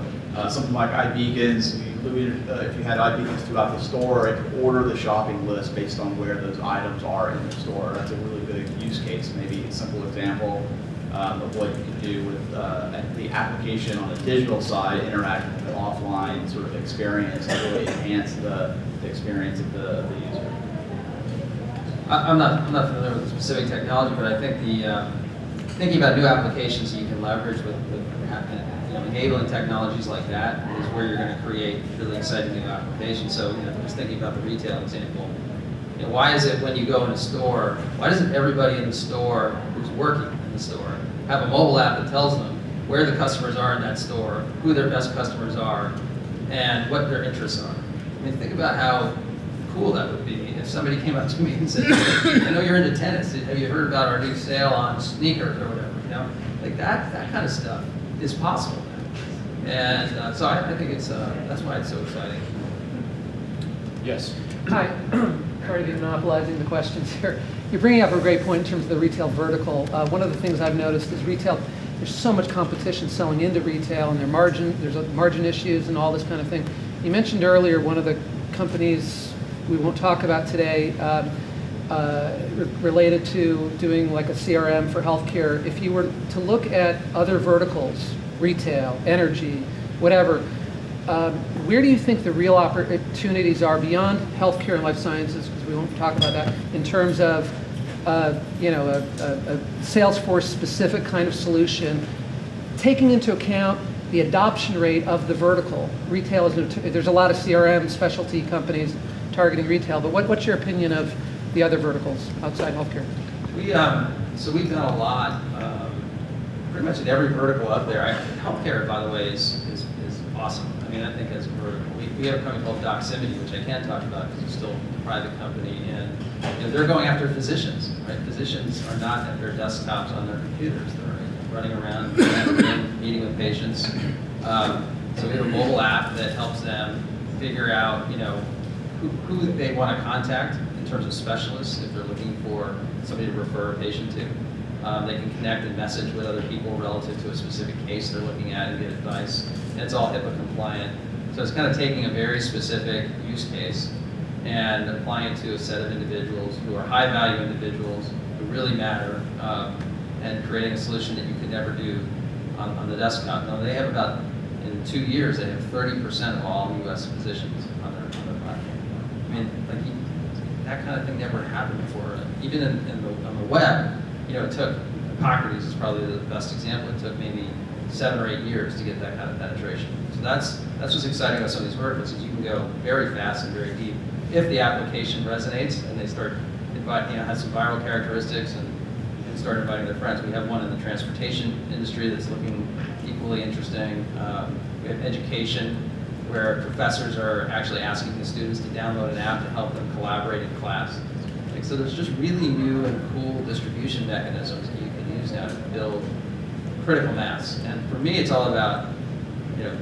Something like iBeacons. If you had iBeacons throughout the store, it could order the shopping list based on where those items are in the store. That's a really good use case, maybe a simple example of what you can do with the application on the digital side, interacting with the offline sort of experience to really enhance the experience of the user. I'm not familiar with the specific technology, but I think thinking about new applications that you can leverage with enabling technologies like that is where you're going to create really exciting new applications. So, just thinking about the retail example, why is it when you go in a store, why doesn't everybody in the store who's working in the store have a mobile app that tells them where the customers are in that store, who their best customers are, and what their interests are? I mean, think about how cool that would be if somebody came up to me and said, I know you're into tennis, have you heard about our new sale on sneakers or whatever, Like that kind of stuff is possible now. And so I think that's why it's so exciting. Yes. Hi, sorry to be monopolizing the questions here. You're bringing up a great point in terms of the retail vertical. One of the things I've noticed is retail, there's so much competition selling into retail and there's margin issues and all this kind of thing. You mentioned earlier one of the companies we won't talk about today related to doing like a CRM for healthcare. If you were to look at other verticals, retail, energy, whatever, where do you think the real opportunities are beyond healthcare and life sciences, because we won't talk about that, in terms of a Salesforce specific kind of solution, taking into account the adoption rate of the vertical? Retail there's a lot of CRM specialty companies targeting retail, but what's your opinion of the other verticals outside healthcare? So we've done a lot, pretty much in every vertical up there. Healthcare, by the way, is awesome. I mean, I think as a vertical, we have a company called Doximity, which I can't talk about because it's still a private company, and they're going after physicians, right? Physicians are not at their desktops on their computers. They're running around, meeting with patients. So we have a mobile app that helps them figure out, who they want to contact in terms of specialists if they're looking for somebody to refer a patient to. They can connect and message with other people relative to a specific case they're looking at and get advice. And it's all HIPAA compliant. So it's kind of taking a very specific use case and applying it to a set of individuals who are high value individuals who really matter, and creating a solution that you could never do on the desktop. Now they have about, in 2 years, they have 30% of all US physicians on their platform. I mean, that kind of thing never happened before. Even on the web, it took, Hippocrates is probably the best example, it took maybe 7 or 8 years to get that kind of penetration. So that's what's exciting about some of these verticals, is you can go very fast and very deep if the application resonates and they start has some viral characteristics and start inviting their friends. We have one in the transportation industry that's looking equally interesting. We have education, where professors are actually asking the students to download an app to help them collaborate in class. So there's just really new and cool distribution mechanisms that you can use now to build critical mass. And for me, it's all about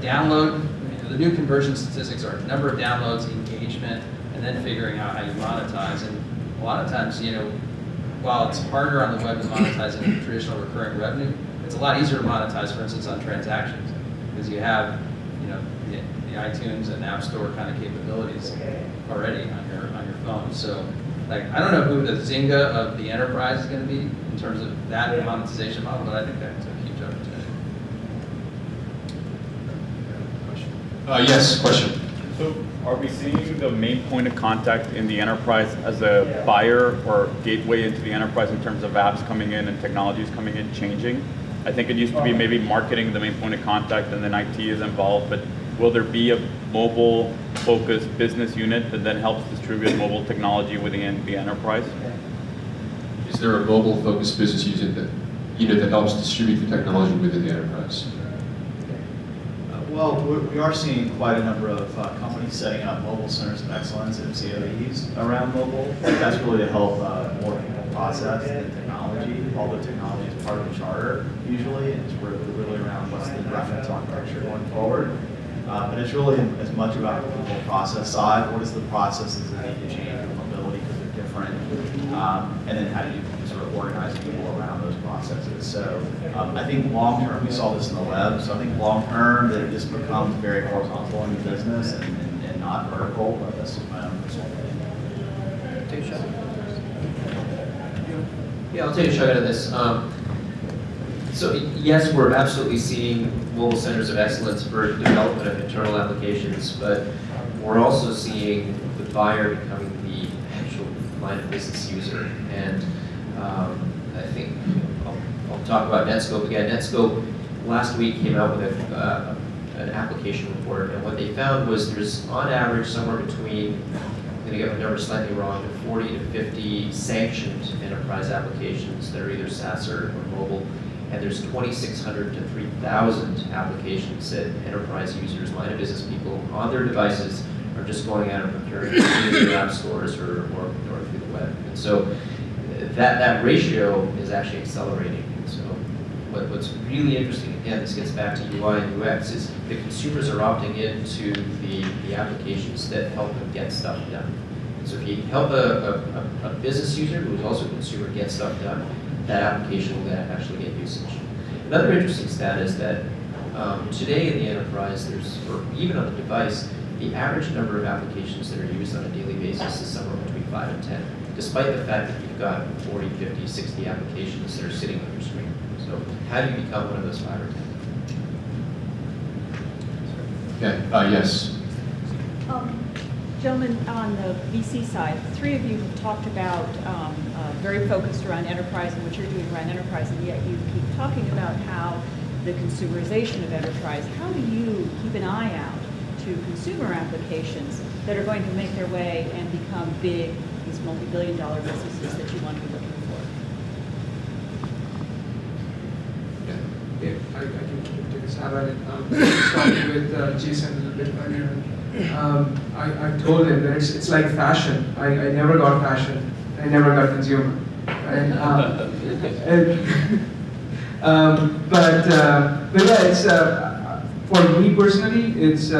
download. The new conversion statistics are number of downloads, engagement, and then figuring out how you monetize. And a lot of times, while it's harder on the web to monetize in traditional recurring revenue, it's a lot easier to monetize, for instance, on transactions, because you have the iTunes and App Store kind of capabilities already on your phone. So, I don't know who the Zynga of the enterprise is going to be in terms of that monetization model, but I think that's a huge opportunity. Yes, question. So are we seeing the main point of contact in the enterprise as a buyer or gateway into the enterprise in terms of apps coming in and technologies coming in changing? I think it used to be maybe marketing the main point of contact and then IT is involved, but will there be a mobile-focused business unit that then helps distribute mobile technology within the enterprise? Is there a mobile-focused business unit that helps distribute the technology within the enterprise? Well, we are seeing quite a number of companies setting up mobile centers of excellence and COEs around mobile. That's really to help more people process the technology. All the technology is part of the charter usually, and it's really around what's the reference architecture going forward. But it's really as much about the people process side. What is the processes that need to change with mobility because they're different? And then how do you sort of organize people around those processes? So I think long term, we saw this in the web, so I think long term that this becomes very horizontal in the business and not vertical, but that's just my own personal opinion. Take a shot. Yeah, I'll take a shot at this. So yes, we're absolutely seeing mobile centers of excellence for development of internal applications, but we're also seeing the buyer becoming the actual line of business user. And I think I'll talk about Netscope again. Netscope last week came out with an application report, and what they found was there's on average somewhere between, I'm going to get my numbers slightly wrong, but 40 to 50 sanctioned enterprise applications that are either SaaS or mobile. And there's 2,600 to 3,000 applications that enterprise users, line of business people on their devices are just going out and procuring through their app stores or through the web. And so that ratio is actually accelerating. And so what's really interesting, again, this gets back to UI and UX, is the consumers are opting into the applications that help them get stuff done. And so if you help a business user who is also a consumer get stuff done, that application will then actually get usage. Another interesting stat is that today in the enterprise, or even on the device, the average number of applications that are used on a daily basis is somewhere between 5 and 10, despite the fact that you've got 40, 50, 60 applications that are sitting on your screen. So how do you become one of those 5 or 10? Yeah, yes. Gentlemen, on the VC side, the three of you have talked about very focused around enterprise and what you're doing around enterprise, and yet you keep talking about how the consumerization of enterprise. How do you keep an eye out to consumer applications that are going to make their way and become big, these multi-billion-dollar businesses that you want to be looking for? Yeah, I can take a stab at it. Starting with Jason a little bit earlier. I told him that it's like fashion. I never got fashion. I never got consumer. And But yeah, it's for me personally, it's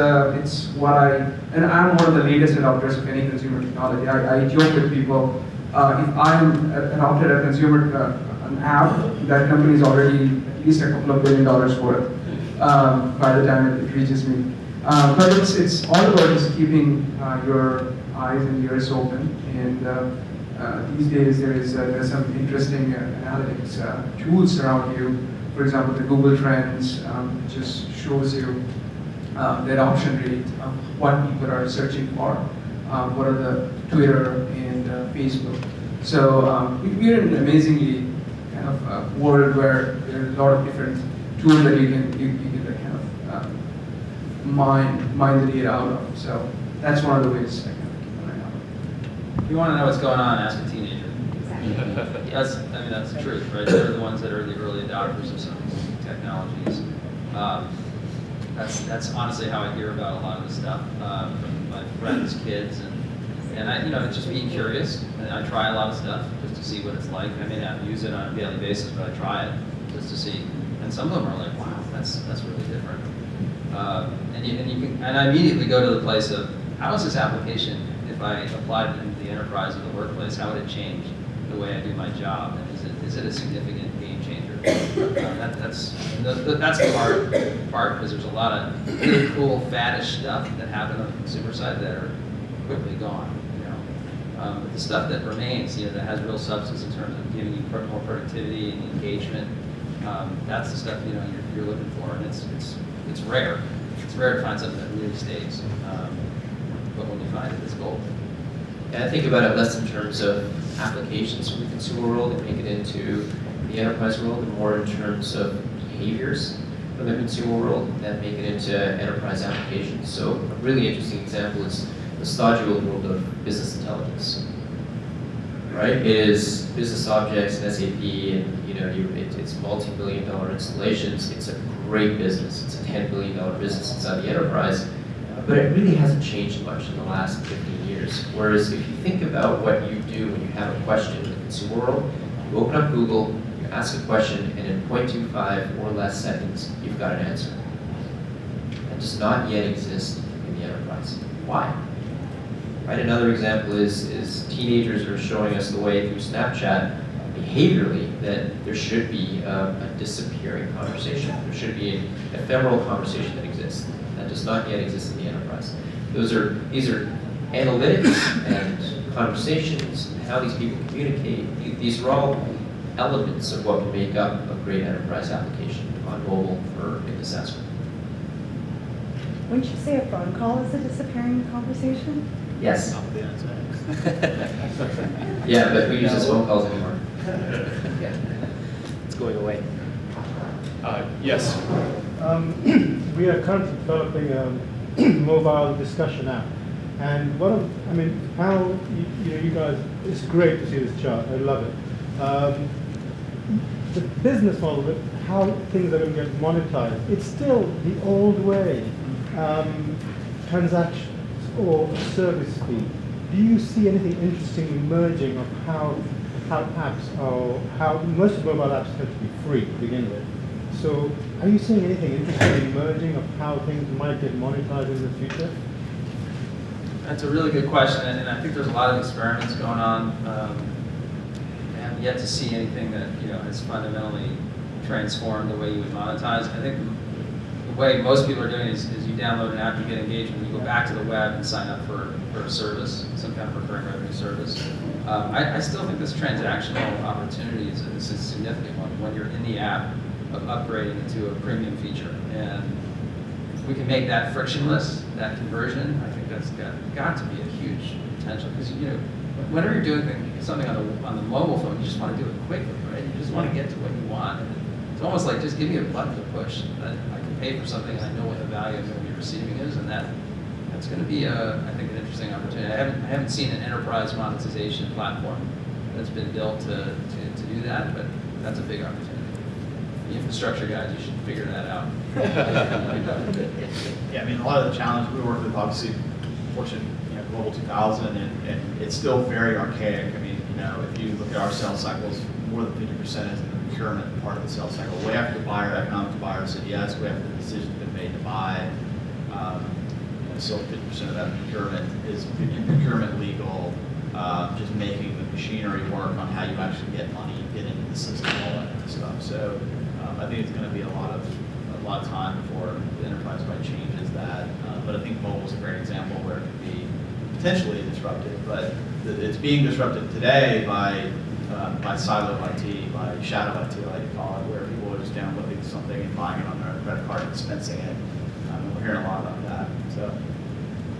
what and I'm one of the latest adopters of any consumer technology. I joke with people, if I'm adopted a consumer an app, that company is already at least a couple of $1 billion worth by the time it reaches me. But it's all about just keeping your eyes and ears open. And these days there's some interesting analytics tools around you. For example, the Google Trends just shows you the adoption rate, what people are searching for, what are the Twitter and Facebook. So we're in an amazingly kind of world where there are a lot of different tools that you can kind of mine the data out of. So that's one of the ways I kind of keep an eye out. If you want to know what's going on, ask a teenager. That's the truth, right? They're the ones that are the early adopters of some of these technologies. That's honestly how I hear about a lot of this stuff from my friends' kids, and I, just being curious. And I try a lot of stuff just to see what it's like. I may not use it on a daily basis, but I try it just to see. And some of them are like, wow, that's really different. And I immediately go to the place of how is this application, if I applied it into the enterprise or the workplace, how would it change the way I do my job? And is it a significant game changer? That's the hard part, because there's a lot of really cool, faddish stuff that happened on the consumer side that are quickly gone. But the stuff that remains, that has real substance in terms of giving you more productivity and engagement, that's the stuff you're looking for, and it's rare. It's rare to find something that really stays, but when you find it, it's gold. And I think about it less in terms of applications from the consumer world and make it into the enterprise world, and more in terms of behaviors from the consumer world that make it into enterprise applications. So a really interesting example is the stodgy world of business intelligence. Right? It is business objects and SAP, and it's multi-million-dollar installations. It's a great business. It's a $10 billion business inside the enterprise, but it really hasn't changed much in the last 15 years. Whereas if you think about what you do when you have a question in the consumer world, you open up Google, you ask a question, and in 0.25 or less seconds, you've got an answer. That does not yet exist in the enterprise. Why? Right? Another example is teenagers are showing us the way through Snapchat behaviorally that there should be a disappearing conversation. There should be an ephemeral conversation that exists. That does not yet exist in the enterprise. These are analytics and conversations and how these people communicate. These are all elements of what can make up a great enterprise application on mobile for in the SaaS world. Wouldn't you say a phone call is a disappearing conversation? Yes. Yeah, but who uses phone calls anymore? Yeah. It's going away. Yes. We are currently developing a mobile discussion app, and how you guys, it's great to see this chart. I love it. The business model, how things are going to get monetized, it's still the old way. Transactions or service fee. Do you see anything interesting emerging of how apps are, how most of mobile apps tend to be free to begin with? So are you seeing anything interesting emerging of how things might get monetized in the future? That's a really good question, and I think there's a lot of experiments going on. I have yet to see anything that has fundamentally transformed the way you would monetize. I think the way most people are doing is you download an app, you get engagement, you go back to the web and sign up for a service, some kind of recurring revenue service. I still think this transactional opportunity is a significant one when you're in the app of upgrading into a premium feature. And if we can make that frictionless, that conversion, I think that's got to be a huge potential. Because whenever you're doing something on the mobile phone, you just want to do it quickly, right? You just want to get to what you want. And it's almost like just give me a button to push that I can pay for something and I know what the value I'm going to be receiving is, and that's going to be I think an interesting opportunity. I haven't seen an enterprise monetization platform that's been built to do that, but that's a big opportunity. The infrastructure guys, you should figure that out. Yeah, a lot of the challenge we work with, obviously, Fortune Global 2000, and it's still very archaic. If you look at our sales cycles, more than 50% is in the procurement part of the sales cycle. Way after the buyer, economic buyer said yes, way after the decision's been made to buy. Still 50% of that procurement is in procurement legal, just making the machinery work on how you actually get money, get into the system, all that kind of stuff. So I think it's going to be a lot of time before the enterprise-wide changes that. But I think mobile is a great example where it can be potentially disrupted, but it's being disrupted today by silo IT, by shadow IT, I like to call it, where people are just downloading something and buying it on their credit card and dispensing it. And we're hearing a lot about that. So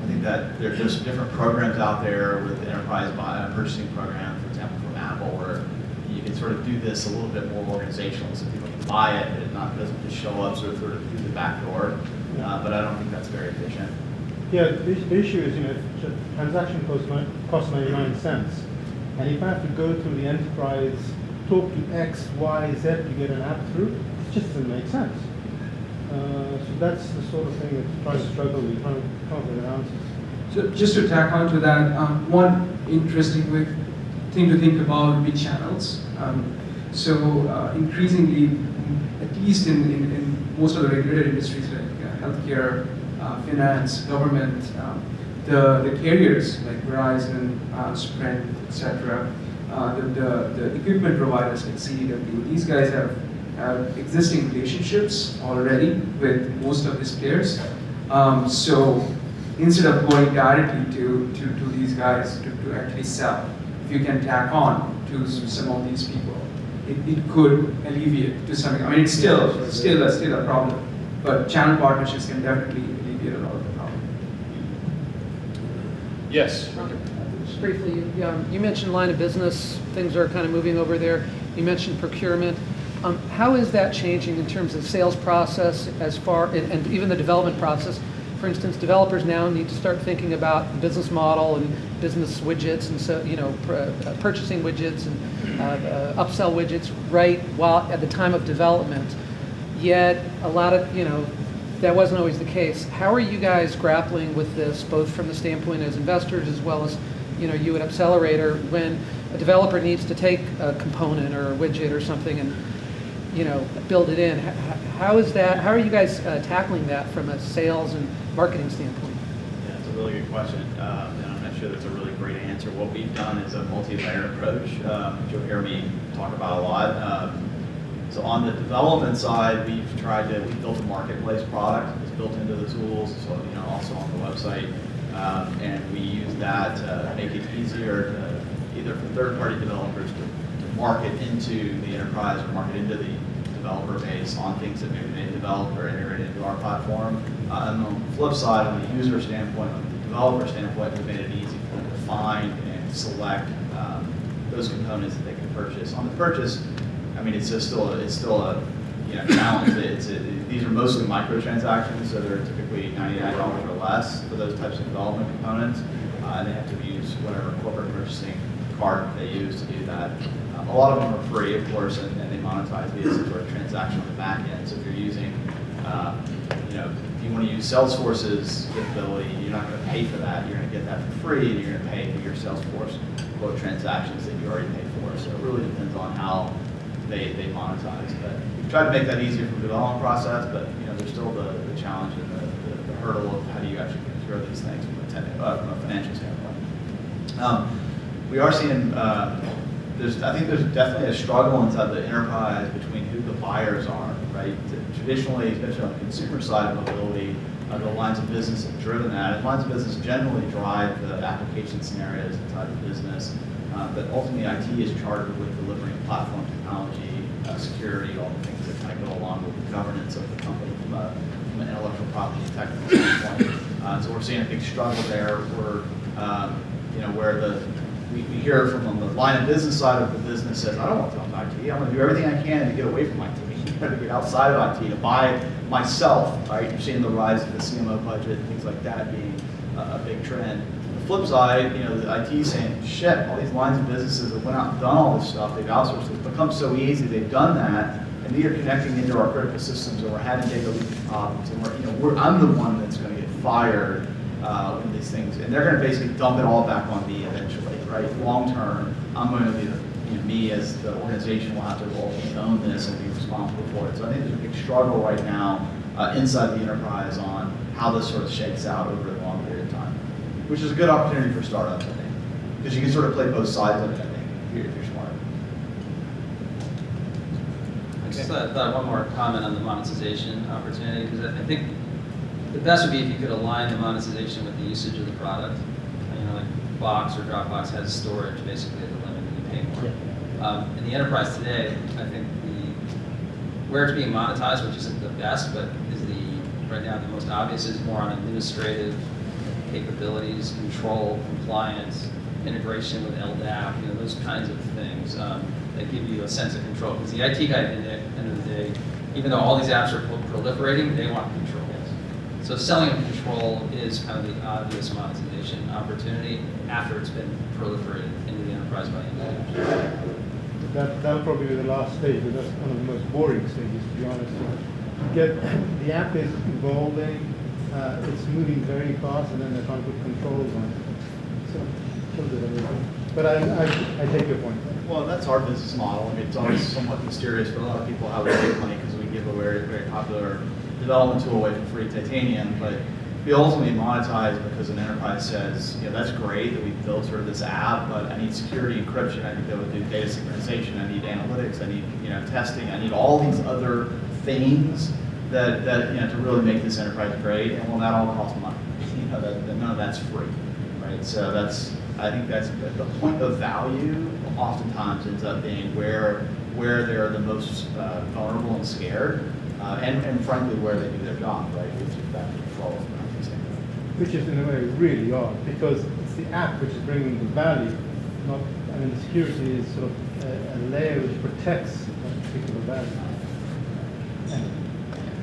I think that there's just different programs out there with the enterprise purchasing program, for example, from Apple, where you can sort of do this a little bit more organizational, so people can buy it, and it doesn't just show up sort of through the back door. But I don't think that's very efficient. Yeah, the issue is, if a transaction costs 99 cents, and if I have to go through the enterprise, talk to X, Y, Z to get an app through, it just doesn't make sense. So that's the sort of thing that tries to struggle with, trying to come up with answers. So just to tack on to that, one interesting thing to think about would be channels. Increasingly, at least in most of the regulated industries like healthcare, finance, government, the carriers like Verizon, Sprint, etc., the equipment providers like CDW, these guys have existing relationships already with most of these players. So instead of going directly to these guys to actually sell, if you can tack on to some of these people, it could alleviate to some extent. I mean, it's still a problem, but channel partnerships can definitely alleviate a lot of the problem. Yes. Just briefly, you mentioned line of business, things are kind of moving over there. You mentioned procurement. How is that changing in terms of sales process and even the development process? For instance, developers now need to start thinking about the business model and business widgets, and so purchasing widgets and upsell widgets right while at the time of development. Yet a lot of that wasn't always the case. How are you guys grappling with this, both from the standpoint as investors as well as you at Appcelerator, when a developer needs to take a component or a widget or something and build it in? How is that? How are you guys tackling that from a sales and marketing standpoint? Yeah, it's a really good question, and I'm not sure that's a really great answer. What we've done is a multi-layered approach, which you'll hear me talk about a lot. So on the development side, we built a marketplace product that's built into the tools, so also on the website, and we use that to make it easier either for third-party developers to market into the enterprise or market into the developer base on things that maybe they develop or integrate into our platform. And on the flip side, on the user standpoint, on the developer standpoint, we made it easy for them to find and select those components that they can purchase. On the purchase, I mean, it's still a challenge. These are mostly microtransactions, so they're typically $99 or less for those types of development components, and they have to use whatever corporate purchasing card they use to do that. A lot of them are free, of course, and they monetize via some sort of transaction on the back end. So if you're using, if you want to use Salesforce's capability, you're not going to pay for that. You're going to get that for free, and you're going to pay for your Salesforce quote transactions that you already paid for. So it really depends on how they monetize. But we've tried to make that easier for the development process, but there's still the challenge and the hurdle of how do you actually procure these things from a financial standpoint. We are seeing, I think there's definitely a struggle inside the enterprise between who the buyers are, right? Traditionally, especially on the consumer side of mobility, the lines of business have driven that, and lines of business generally drive the application scenarios inside the business. But ultimately, IT is chartered with delivering platform technology, security, all the things that kind of go along with the governance of the company from an intellectual property and technical standpoint. So we're seeing a big struggle there where we hear from the line of business side of the business says, I don't want to talk to IT. I'm going to do everything I can to get away from IT. I'm going to get outside of IT to buy myself, right? You're seeing the rise of the CMO budget, things like that being a big trend. The flip side, the IT is saying, shit, all these lines of businesses that went out and done all this stuff, they've outsourced it. It's become so easy, they've done that, and they're connecting into our critical systems, or we're having data leakage problems, and I'm the one that's going to get fired when these things, and they're going to basically dump it all back on me eventually, right? Long term, I'm going to be me as the organization will have to ultimately own this and be responsible for it. So I think there's a big struggle right now inside the enterprise on how this sort of shakes out over a long period of time, which is a good opportunity for startups, I think, because you can sort of play both sides of it, I think, if you're smart. I just thought one more comment on the monetization opportunity, because I think the best would be if you could align the monetization with the usage of the product. You know, like Box or Dropbox has storage basically at the limit and you pay more. In the enterprise today, I think where it's being monetized, which isn't the best, but is right now the most obvious, is more on administrative capabilities, control, compliance, integration with LDAP, you know, those kinds of things that give you a sense of control. Because the IT guy, at the end of the day, even though all these apps are proliferating, they want control. So selling them control is kind of the obvious monetization opportunity after it's been proliferated into the enterprise by individuals. That'll probably be the last stage, but that's one of the most boring stages, to be honest. The app is evolving, it's moving very fast, and then they're trying to put controls on it. So, kills it everything. But I take your point. Well, that's our business model. I mean, it's always somewhat mysterious, but a lot of people have we make money because we give a very, very popular development tool away for free, Titanium, but we ultimately monetize because an enterprise says, you know, that's great that we built sort of this app, but I need security encryption, I need to be able to do data synchronization, I need analytics, I need, you know, testing, I need all these other things that you know, to really make this enterprise great, and well, that all costs money. You know, that none of that's free, right? So I think that's the point of value. Oftentimes ends up being where they're the most vulnerable and scared, and frankly where they do their job, right? With that control. Which is in a way really odd, because it's the app which is bringing the value, not, I mean, the security is sort of a layer which protects that particular value.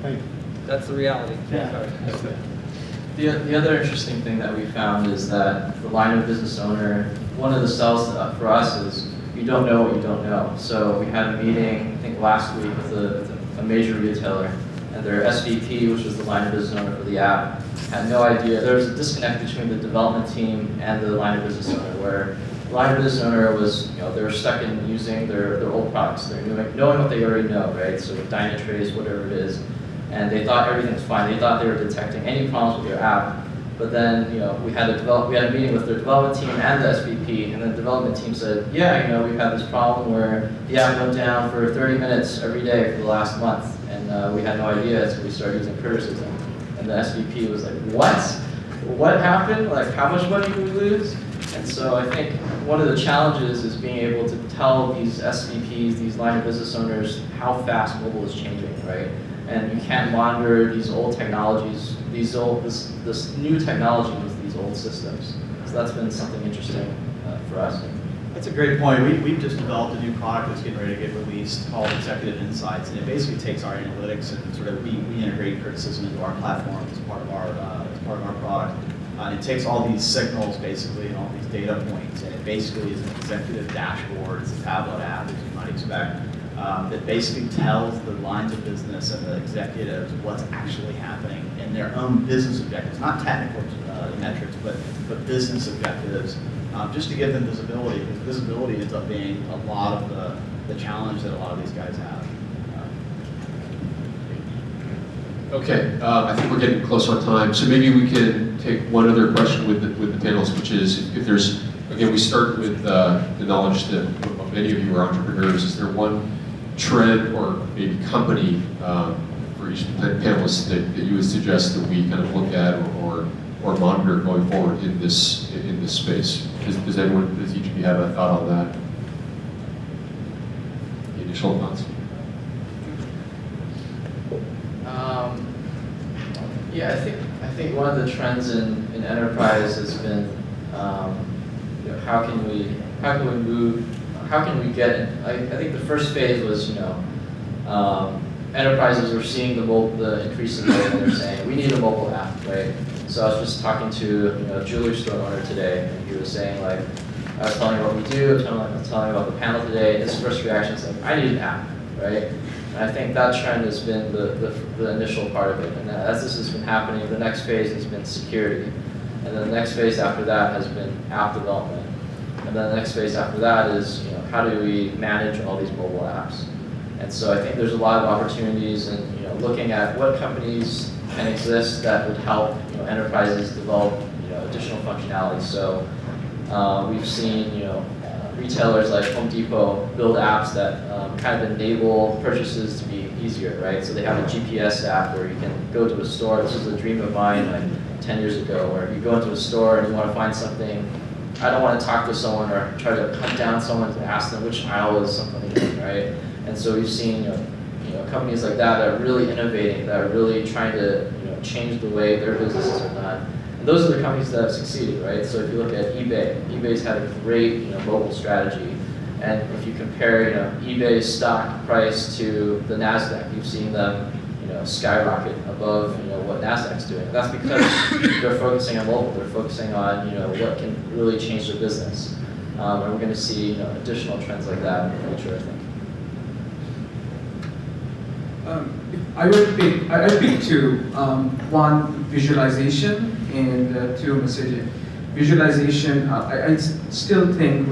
Thank you. That's the reality. Yeah. The other interesting thing that we found is that the line of business owner, one of the sells for us is you don't know what you don't know. So we had a meeting, I think last week, with a major retailer, and their SVP, which was the line of business owner for the app, had no idea. There was a disconnect between the development team and the line of business owner, where the line of business owner was, you know, they were stuck in using their old products. They're knowing what they already know, right? So with Dynatrace, whatever it is, and they thought everything was fine. They thought they were detecting any problems with their app. But then, you know, we had a meeting with their development team and the SVP, and the development team said, yeah, you know, we've had this problem where the app went down for 30 minutes every day for the last month, and we had no idea, so we started using Crittercism. And the SVP was like, what? What happened? Like, how much money did we lose? And so I think one of the challenges is being able to tell these SVPs, these line of business owners, how fast mobile is changing, right? And you can't monitor these old technologies, this new technology with these old systems. So that's been something interesting for us. That's a great point. We've just developed a new product that's getting ready to get released called Executive Insights, and it basically takes our analytics and sort of we integrate Crittercism into our platform as part of our product. And it takes all these signals basically and all these data points, and it basically is an executive dashboard. It's a tablet app, as you might expect. That basically tells the lines of business and the executives what's actually happening in their own business objectives, not technical metrics, but business objectives, just to give them visibility, because visibility ends up being a lot of the challenge that a lot of these guys have. Okay, I think we're getting close on time, so maybe we can take one other question with the panelists, which is if there's, again, we start with the knowledge that many of you are entrepreneurs. Is there one trend or maybe company for each panelist that you would suggest that we kind of look at or monitor going forward in this space? Does each of you have a thought on that? The initial thoughts? Yeah, I think one of the trends in enterprise has been, you know, how can we get it? I think the first phase was, you know, enterprises were seeing the increase in mobile, and they're saying we need a mobile app, right? So I was just talking to a jewelry store owner today, and he was saying, like, I was telling him what we do, I was telling him about the panel today. His first reaction is like, I need an app, right? And I think that trend has been the initial part of it. And as this has been happening, the next phase has been security. And then the next phase after that has been app development. And then the next phase after that is, how do we manage all these mobile apps? And so I think there's a lot of opportunities in, looking at what companies can exist that would help, enterprises develop, additional functionality. So we've seen, retailers like Home Depot build apps that kind of enable purchases to be easier, right? So they have a GPS app where you can go to a store. This was a dream of mine like 10 years ago, where you go into a store and you want to find something. I don't want to talk to someone or try to hunt down someone to ask them which aisle is something in, right? And so we've seen, companies like that are really innovating, that are really trying to, change the way their businesses are done. And those are the companies that have succeeded, right? So if you look at eBay, eBay's had a great, mobile strategy. And if you compare, eBay's stock price to the NASDAQ, you've seen them, skyrocket above, what NASDAQ's doing. That's because they're focusing on mobile. They're focusing on, what can really change their business. And we're going to see, additional trends like that in the future, I think. I would pick two. One, visualization, and two, messaging. Visualization, I still think I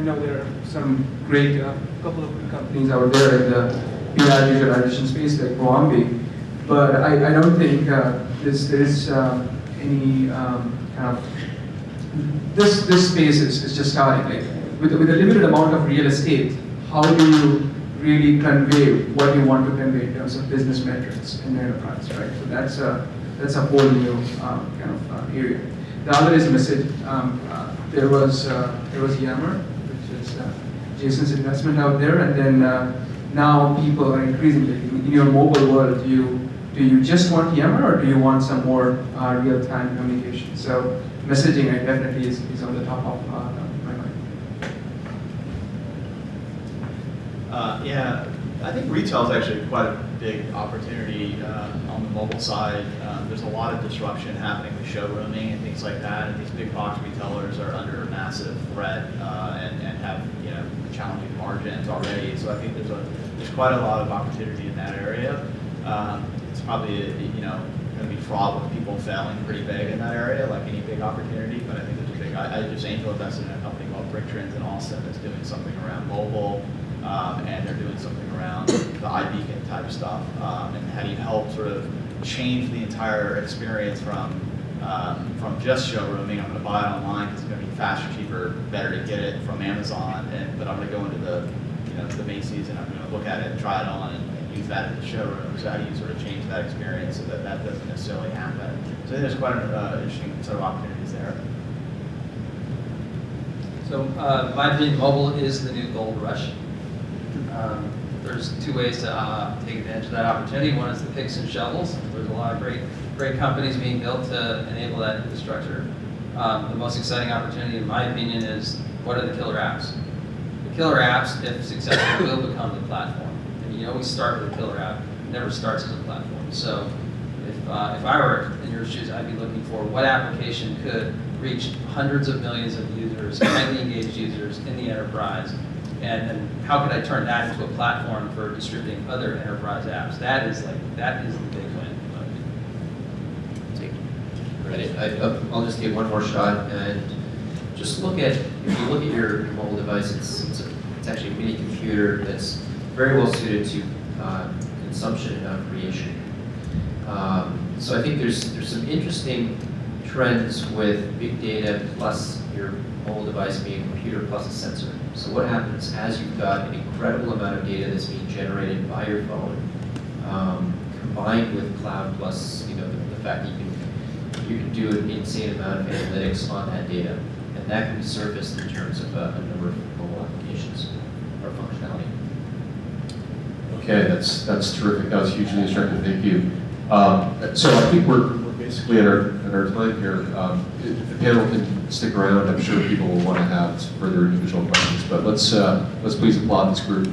know there are some great, couple of good companies out there in the PR visualization space like Boambi, but I don't think there's any kind of, this space is just starting. Like, with a limited amount of real estate, how do you really convey what you want to convey in terms of business metrics in the enterprise, right? So that's a whole new kind of area. The other is message. There was Yammer, which is Jason's investment out there, and then now people are increasingly in your mobile world. Do you just want Yammer, or do you want some more real-time communication? So messaging, definitely is on the top of my mind. Yeah, I think retail is actually quite a big opportunity on the mobile side. There's a lot of disruption happening with showrooming and things like that, and these big box retailers are under massive threat and have challenging margins already. So I think there's quite a lot of opportunity in that area. It's probably going to be fraught with people failing pretty big in that area, like any big opportunity. But I think there's a big. I just angel invested in a company called BrickTrends in Austin that's doing something around mobile. And they're doing something around the iBeacon type stuff. And how do you help sort of change the entire experience from just showrooming? I'm going to buy it online because it's going to be faster, cheaper, better to get it from Amazon. But I'm going to go into the Macy's and I'm going to look at it and try it on and use that as a showroom. So how do you sort of change that experience so that that doesn't necessarily happen? So I think there's quite an interesting set of opportunities there. So my opinion, mobile is the new gold rush. There's two ways to take advantage of that opportunity. One is the picks and shovels. There's a lot of great companies being built to enable that infrastructure. The most exciting opportunity, in my opinion, is what are the killer apps? The killer apps, if successful, will become the platform. And you always start with a killer app. It never starts as a platform. So if I were in your shoes, I'd be looking for what application could reach hundreds of millions of users, highly engaged users in the enterprise. And then how could I turn that into a platform for distributing other enterprise apps? That is the big win. I'll just take one more shot and just look at, if you look at your mobile device, it's actually a mini computer that's very well suited to consumption and not creation. So I think there's some interesting trends with big data plus your mobile device being a computer plus a sensor. So what happens as you've got an incredible amount of data that's being generated by your phone, combined with cloud plus the fact that you can do an insane amount of analytics on that data, and that can be surfaced in terms of a number of mobile applications or functionality. Okay, that's terrific. That was hugely instructive. Thank you. So I think we're basically at our time here. If the panel can stick around, I'm sure people will want to have further individual questions. But let's please applaud this group.